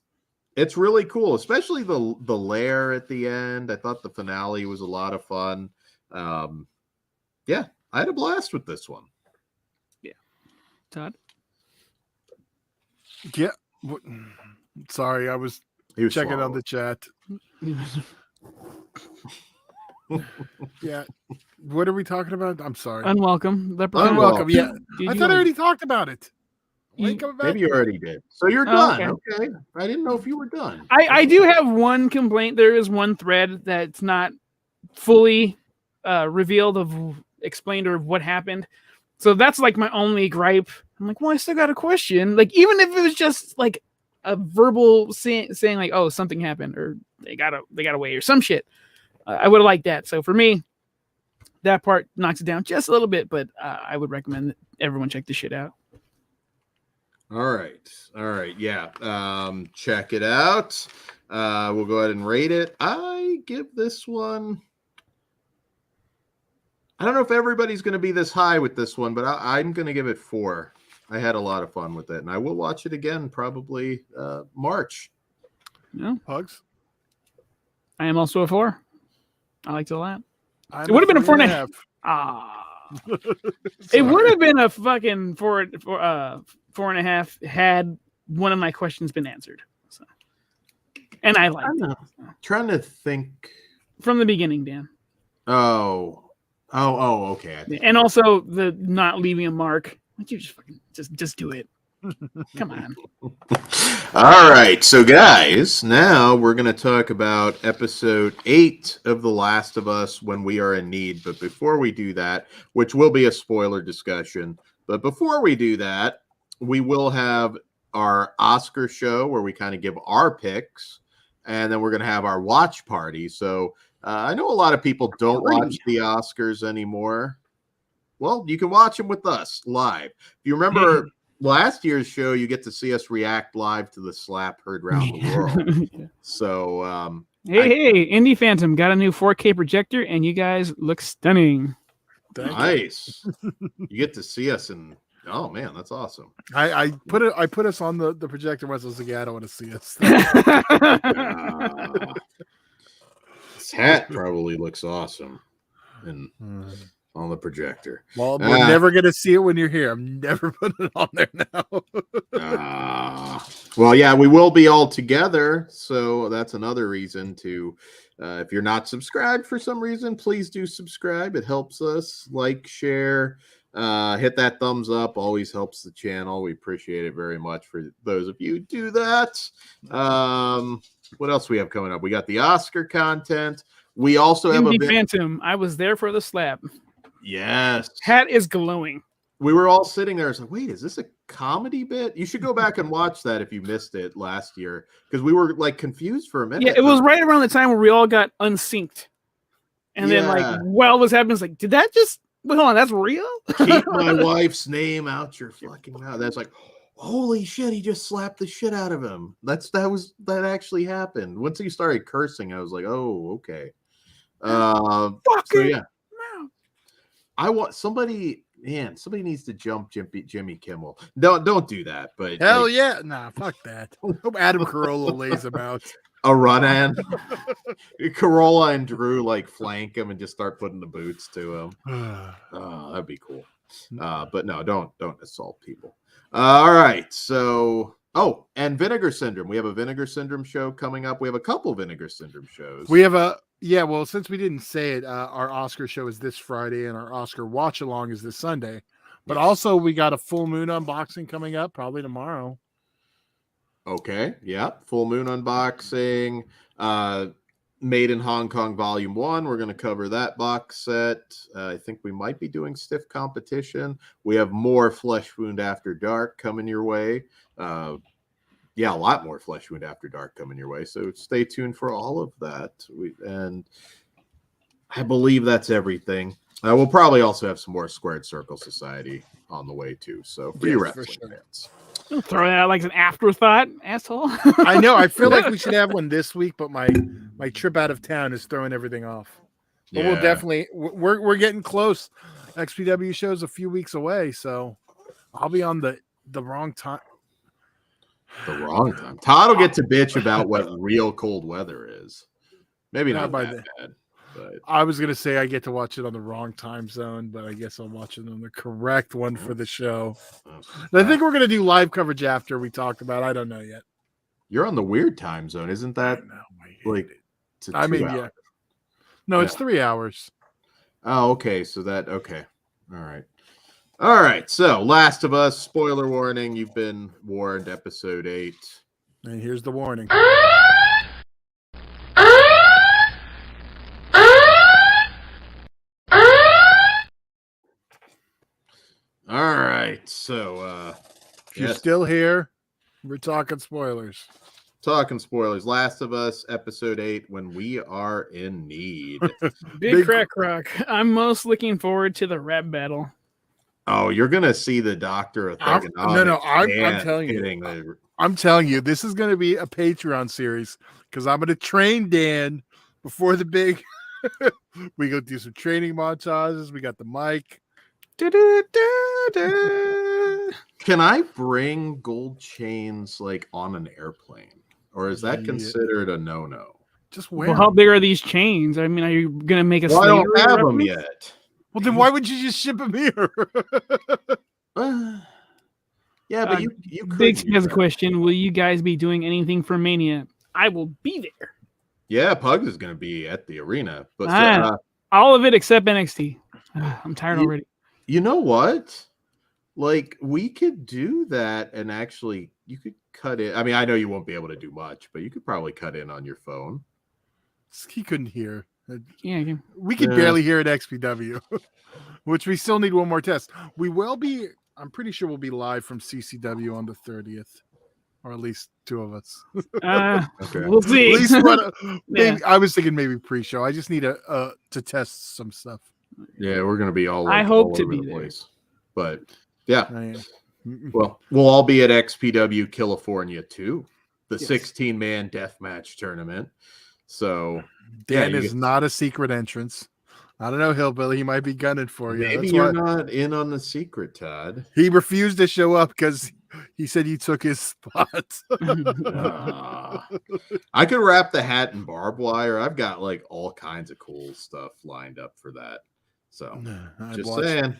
really cool, especially the lair at the end. I thought the finale was a lot of fun. Yeah, I had a blast with this one. Yeah. Todd? Yeah. Sorry, I was checking on the chat. Yeah. What are we talking about? I'm sorry. Unwelcome. Unwelcome. Yeah. I thought I already already talked about it. Maybe you already did. So you're done. Okay. I didn't know if you were done. I do have one complaint. There is one thread that's not fully explained or what happened. So that's like my only gripe. I'm like, well, I still got a question. Like, even if it was just like a verbal saying like, oh, something happened or they got away or some shit, I would have liked that. So for me, that part knocks it down just a little bit, but I would recommend that everyone check this shit out. All right. Yeah. Check it out. We'll go ahead and rate it. I give this one. I don't know if everybody's going to be this high with this one, but I'm going to give it 4. I had a lot of fun with it, and I will watch it again probably March. Yeah. Hugs. I am also a 4. I liked it a lot. It would have been a 4.5. It would have been a fucking 4.5 had one of my questions been answered. So. And I liked it. Trying to think from the beginning, Dan. Oh, okay. And also the not leaving a mark. Like, you just do it. Come on. All right, so guys, now we're going to talk about episode 8 of The Last of Us, When We Are in Need. But before we do that, which will be a spoiler discussion, but before we do that, we will have our Oscar show where we kind of give our picks, and then we're going to have our watch party. So I know a lot of people don't watch the Oscars anymore. Well, you can watch them with us live. If you remember last year's show, you get to see us react live to the slap heard around the world. So, hey, Indie Phantom got a new 4K projector, and you guys look stunning. Nice. You get to see us in. Oh man, that's awesome. I put us on the projector once. I was like, yeah, I don't want to see us. This hat probably looks awesome on the projector. Well, we're never gonna see it when you're here. I'm never putting it on there now. Well, yeah, we will be all together, so that's another reason to. If you're not subscribed for some reason, please do subscribe. It helps us. Like, share, hit that thumbs up. Always helps the channel. We appreciate it very much for those of you who do that. What else we have coming up? We got the Oscar content. We also have Indie Phantom. I was there for the slap. Yes. Hat is glowing. We were all sitting there. I was like, wait, is this a comedy bit? You should go back and watch that if you missed it last year, because we were like confused for a minute. Yeah, it was right around the time where we all got unsynced. And then like while it was happening, it's like, did that just hold on, that's real? Keep my wife's name out your fucking mouth. That's like, holy shit, he just slapped the shit out of him. That actually happened. Once he started cursing, I was like, oh, okay. So yeah. I want somebody needs to jump Jimmy Kimmel. Don't do that. But hell yeah, nah, fuck that. Hope Adam Carolla lays him out. A run in. Carolla and Drew like flank him and just start putting the boots to him. That'd be cool. But no, don't assault people. All right, so and Vinegar Syndrome. We have a Vinegar Syndrome show coming up. We have a couple Vinegar Syndrome shows. We have well, since we didn't say it, our Oscar show is this Friday and our Oscar watch along is this Sunday. But also we got a full moon unboxing coming up probably tomorrow. Okay, yeah, full moon unboxing. Made in Hong Kong Volume 1. We're going to cover that box set. I think we might be doing Stiff Competition. We have more Flesh Wound After Dark coming your way. A lot more Flesh Wound After Dark coming your way. So stay tuned for all of that. And I believe that's everything. We'll probably also have some more Squared Circle Society on the way too. So for you wrestling fans. Don't throw that out like an afterthought, asshole. I know. I feel like we should have one this week, but my trip out of town is throwing everything off. But we'll definitely we're getting close. XPW show's a few weeks away, so I'll be on the wrong time. The wrong time. Todd will get to bitch about what real cold weather is. Maybe not that bad. But I was gonna say I get to watch it on the wrong time zone, but I guess I'll watch it on the correct one for the show. I think we're gonna do live coverage after we talk about. I don't know yet. You're on the weird time zone, isn't that? Like, I mean, yeah. No, it's 3 hours. Oh, okay. So okay. All right. So, Last of Us, spoiler warning. You've been warned, episode 8. And here's the warning. All right. So, if you're still here, we're talking spoilers. Last of Us, episode 8, When We Are in Need. Big crack rock. I'm most looking forward to the rap battle. Oh, you're gonna see the Doctor of Thugonomics. No, I'm telling you. I'm telling you, this is gonna be a Patreon series because I'm gonna train Dan before the big. We go do some training montages. We got the mic. Can I bring gold chains like on an airplane, or is that considered a no-no? Just wear. Well, how big are these chains? I mean, are you gonna make a? Well, I don't have them yet. Well, then why would you just ship them here? Yeah, but you could. Big has a question. Will you guys be doing anything for Mania? I will be there. Yeah, Pugs is going to be at the arena, but all of it except NXT. I'm tired already. You know what? Like, we could do that, and actually, you could cut in. I mean, I know you won't be able to do much, but you could probably cut in on your phone. He couldn't hear. Yeah, we could barely hear at XPW, which we still need one more test. We will be. I'm pretty sure we'll be live from CCW on the 30th, or at least 2 of us. Okay. We'll see. At least maybe, I was thinking maybe pre-show. I just need to test some stuff. Yeah, we're gonna be all. I hope to be there. Place. But yeah, well, we'll all be at XPW California too, the 16-man deathmatch tournament. So Dan is not a secret entrance. I don't know, Hillbilly. He might be gunning for you. Maybe you're not in on the secret, Todd. He refused to show up because he said you took his spot. I could wrap the hat in barbed wire. I've got like all kinds of cool stuff lined up for that. So just saying.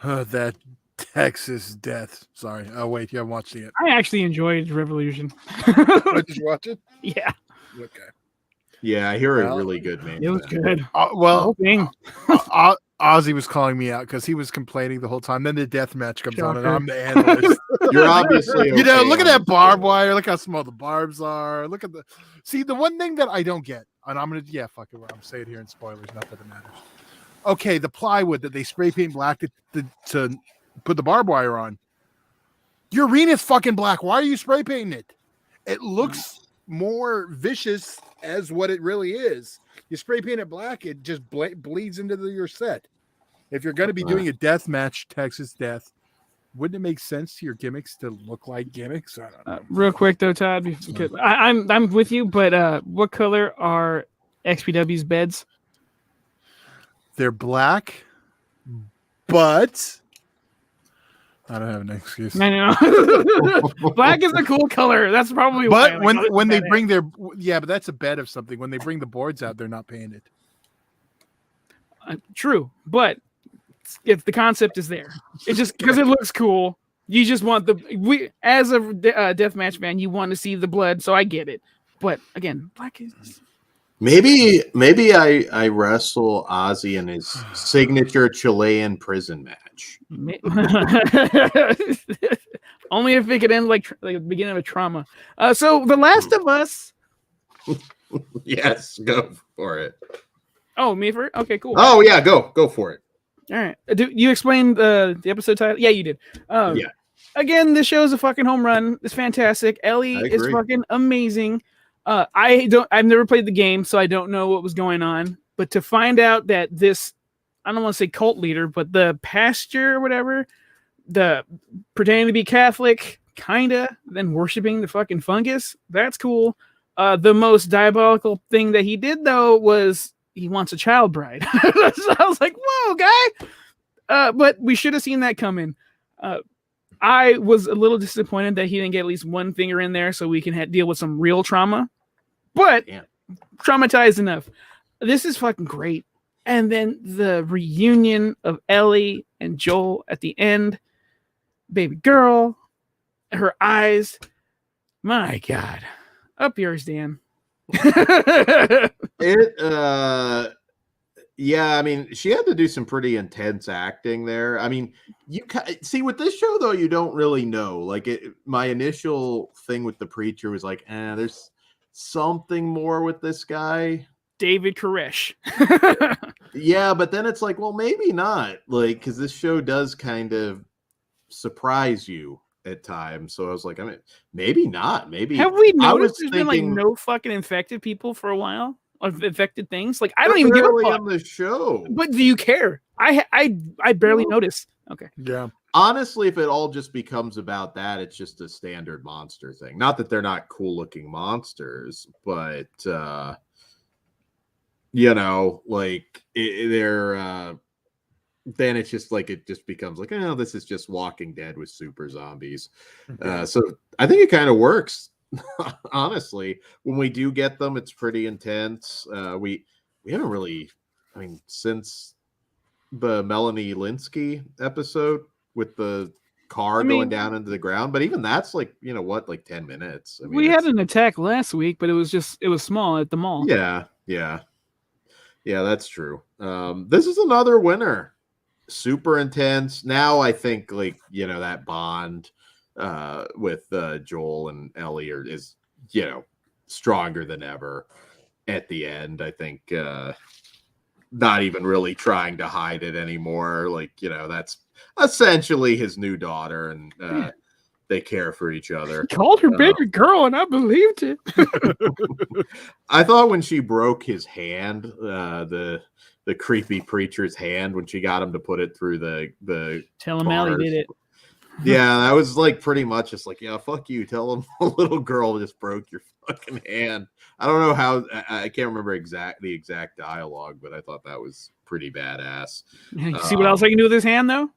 That Texas death. Sorry. Oh, wait. You haven't watched it yet. I actually enjoyed Revolution. Did you watch it? Yeah. Okay. Yeah, I hear a really good man. It was good. Ozzy was calling me out because he was complaining the whole time. Then the death match comes on, and I'm the analyst. You're obviously look at that barbed wire. Look how small the barbs are. Look at the one thing that I don't get, and I'm gonna fuck it. I'm saying it here in spoilers. Not that it matters. Okay, the plywood that they spray paint black to put the barbed wire on. Your arena's fucking black. Why are you spray painting it? It looks more vicious as what it really is. You spray paint it black, it just bleeds into your set. If you're going to be doing a death match, Texas death, wouldn't it make sense to your gimmicks to look like gimmicks? I don't know. Real quick though, Todd, I'm with you, but what color are XPW's beds? They're black, but I don't have an excuse. I know. Black is a cool color. That's probably why. But when they bring but that's a bed of something. When they bring the boards out, they're not painted. True, but if the concept is there, it's just because it looks cool. You just want as a deathmatch fan, you want to see the blood. So I get it, but again, black is. Maybe I wrestle Ozzy in his signature Chilean prison match. Only if it could end like the beginning of a trauma. So The Last of Us, Yes, go for it. Oh, me first? Okay, cool. Oh yeah, go for it. All right. You explained the episode title? Yeah, you did. Yeah. Again, this show is a fucking home run. It's fantastic. Ellie is fucking amazing. I've never played the game, so I don't know what was going on. But to find out that this, I don't want to say cult leader, but the pastor or whatever, the pretending to be Catholic, kinda, then worshiping the fucking fungus. That's cool. The most diabolical thing that he did though was he wants a child bride. So I was like, whoa, guy. But we should have seen that coming. I was a little disappointed that he didn't get at least one finger in there so we can deal with some real trauma. But traumatized enough. This is fucking great. And then the reunion of Ellie and Joel at the end. Baby girl. Her eyes. My God. Up yours, Dan. Yeah, I mean, she had to do some pretty intense acting there. I mean, you see with this show though, you don't really know. Like, my initial thing with the preacher was like, there's something more with this guy, David Koresh. Yeah, but then it's like, well, maybe not. Like, because this show does kind of surprise you at times. So I was like, I mean, maybe not. Maybe have we noticed there's been like no fucking infected people for a while? Of infected things, like I don't even give a fuck on the show. But do you care? I barely notice. Okay. Yeah. Honestly, if it all just becomes about that, it's just a standard monster thing. Not that they're not cool looking monsters, but you know, like they're then it's just like it just becomes like, oh, this is just Walking Dead with super zombies. So I think it kind of works. Honestly, when we do get them, it's pretty intense. We haven't really, I mean, since the Melanie Linsky episode with the car going down into the ground, but even that's like, you know what, like 10 minutes. I mean, we had an attack last week, but it was small at the mall. Yeah, that's true. This is another winner. Super intense. Now I think, like, you know, that bond with Joel and Ellie is, you know, stronger than ever at the end. I think not even really trying to hide it anymore. Like, you know, that's essentially his new daughter, and they care for each other. He called her baby girl, and I believed it. I thought when she broke his hand, the creepy preacher's hand, when she got him to put it through the tell him Allie did it. Yeah, that was like pretty much just like, yeah, fuck you. Tell him a little girl just broke your fucking hand. I don't know how, I can't remember the exact dialogue, but I thought that was pretty badass. You see what else I can do with his hand, though?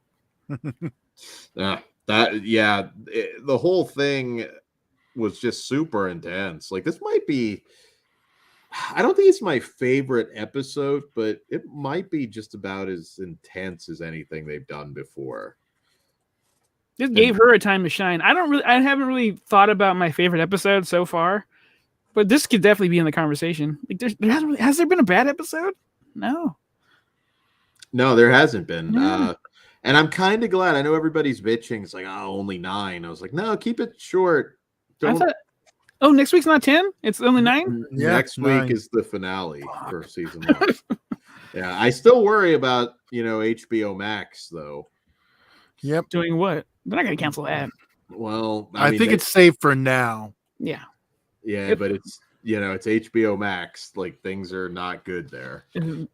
The whole thing was just super intense. Like, this might be, I don't think it's my favorite episode, but it might be just about as intense as anything they've done before. Just gave her a time to shine. I haven't really thought about my favorite episode so far, but this could definitely be in the conversation. Like, has there been a bad episode? No, there hasn't been. Yeah. And I'm kind of glad. I know everybody's bitching. It's like, oh, only 9. I was like, no, keep it short. Next week's not 10. It's only 9. Yeah, next week is the finale for season 1. Yeah, I still worry about, you know, HBO Max though. Yep. Doing what? They're not going to cancel that. Well, I think it's safe for now. Yeah. Yeah, but it's, you know, it's HBO Max. Like, things are not good there. Did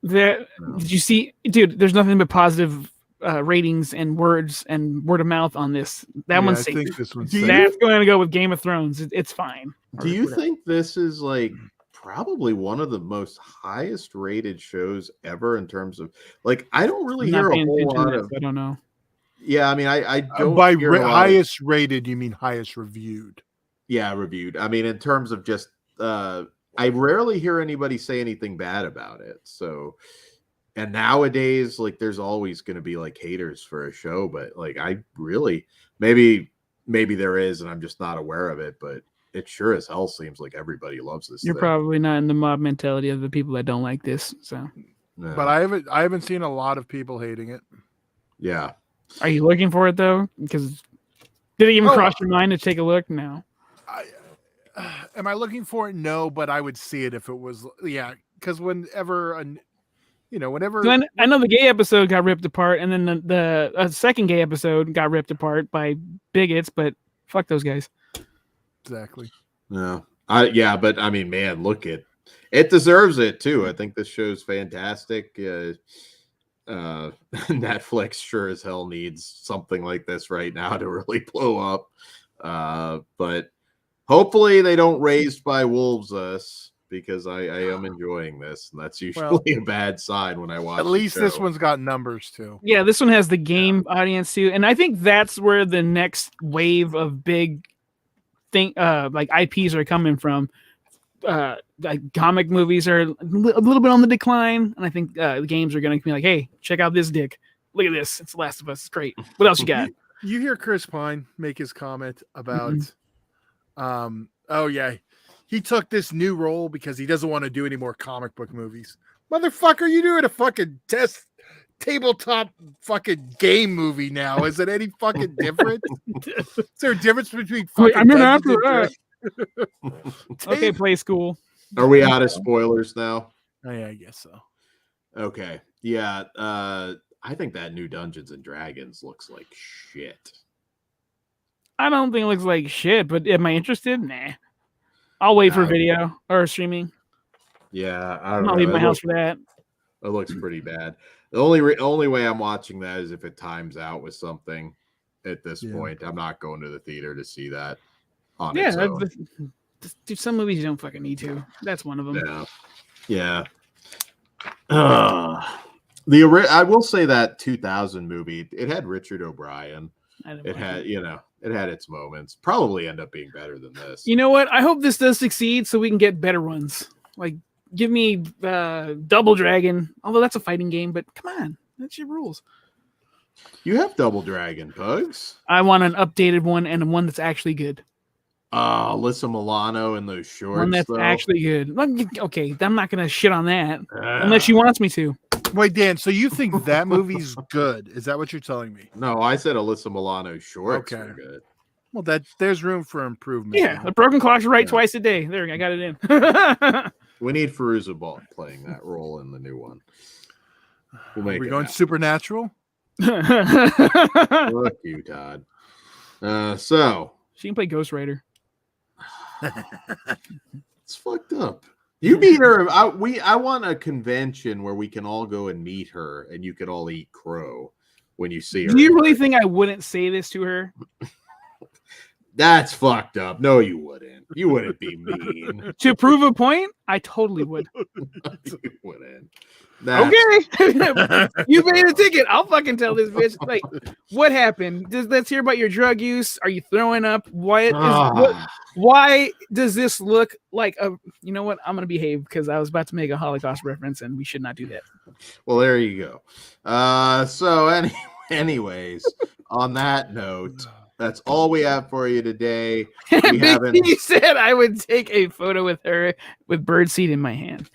you see, dude? There's nothing but positive ratings and words and word of mouth on this. One's safe. I think this one's safe. That's going to go with Game of Thrones. It's fine. Do you think this is like probably one of the most highest rated shows ever in terms of, like, I don't really hear a whole lot of. I don't know. Yeah, I mean, I don't. By highest rated, you mean highest reviewed? Yeah, reviewed. I mean, in terms of just, I rarely hear anybody say anything bad about it. So, and nowadays, like, there's always going to be like haters for a show, but like, I really, maybe there is, and I'm just not aware of it, but it sure as hell seems like everybody loves this. You're probably not in the mob mentality of the people that don't like this. So, no. But I haven't seen a lot of people hating it. Yeah. Are you looking for it though? Because did it even cross your mind to take a look? No. am I looking for it? No, but I would see it if it was. Yeah, because whenever whenever I know the gay episode got ripped apart, and then the second gay episode got ripped apart by bigots, but fuck those guys. exactly. No, but I mean, man, look it deserves it too. I think this show's fantastic. Netflix sure as hell needs something like this right now to really blow up. But hopefully they don't Raised by Wolves us, because I am enjoying this, and that's usually a bad sign when I watch. At least this one's got numbers too. Yeah, this one has the game audience too, and I think that's where the next wave of big like IPs are coming from. Like comic movies are a little bit on the decline, and I think the games are going to be like, "Hey, check out this dick! Look at this! It's The Last of Us. It's great. What else you got?" You hear Chris Pine make his comment about, oh yeah, he took this new role because he doesn't want to do any more comic book movies. Motherfucker, you doing a fucking tabletop fucking game movie now? Is it any fucking different? Is there a difference between fucking? I'm gonna after that. Okay, Play School. Are we out of spoilers now? Oh, yeah, I guess so. Okay. Yeah. I think that new Dungeons and Dragons looks like shit. I don't think it looks like shit, but am I interested? Nah. I'll wait for video or streaming. Yeah, I'm not leaving my house for that. It looks pretty bad. The only way I'm watching that is if it times out with something. At this point, I'm not going to the theater to see that. Dude, some movies you don't fucking need to. That's one of them. Yeah. I will say that 2000 movie, it had Richard O'Brien. It had its moments. Probably end up being better than this. You know what? I hope this does succeed so we can get better ones. Like, give me Double Dragon, although that's a fighting game, but come on, that's your rules. You have Double Dragon, Pugs. I want an updated one and one that's actually good. Alyssa Milano in those shorts. One that's actually good. Okay, I'm not gonna shit on that unless she wants me to. Wait, Dan, so you think that movie's good? Is that what you're telling me? No, I said Alyssa Milano shorts are good. Well, there's room for improvement. Yeah, the broken clock's right twice a day. There, I got it in. We need Fairuza Balk playing that role in the new one. Are we going Supernatural? Fuck you, Todd. So she can play Ghost Rider. It's fucked up. You meet her. I want a convention where we can all go and meet her, and you can all eat crow when you see her. Do you really think I wouldn't say this to her? That's fucked up. No, you wouldn't. You wouldn't be mean. To prove a point, I totally would. You wouldn't. Okay. You paid a ticket. I'll fucking tell this bitch. Like, what happened? Let's hear about your drug use. Are you throwing up? Why does this look like a... You know what? I'm going to behave because I was about to make a Holocaust reference and we should not do that. Well, there you go. Anyways, on that note... That's all we have for you today. He said I would take a photo with her with birdseed in my hand.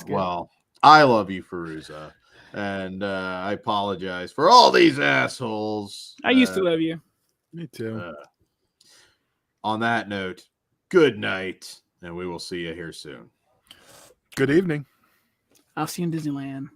Well, I love you, Fairuza, and I apologize for all these assholes. I used to love you. Me too. On that note, good night, and we will see you here soon. Good evening. I'll see you in Disneyland.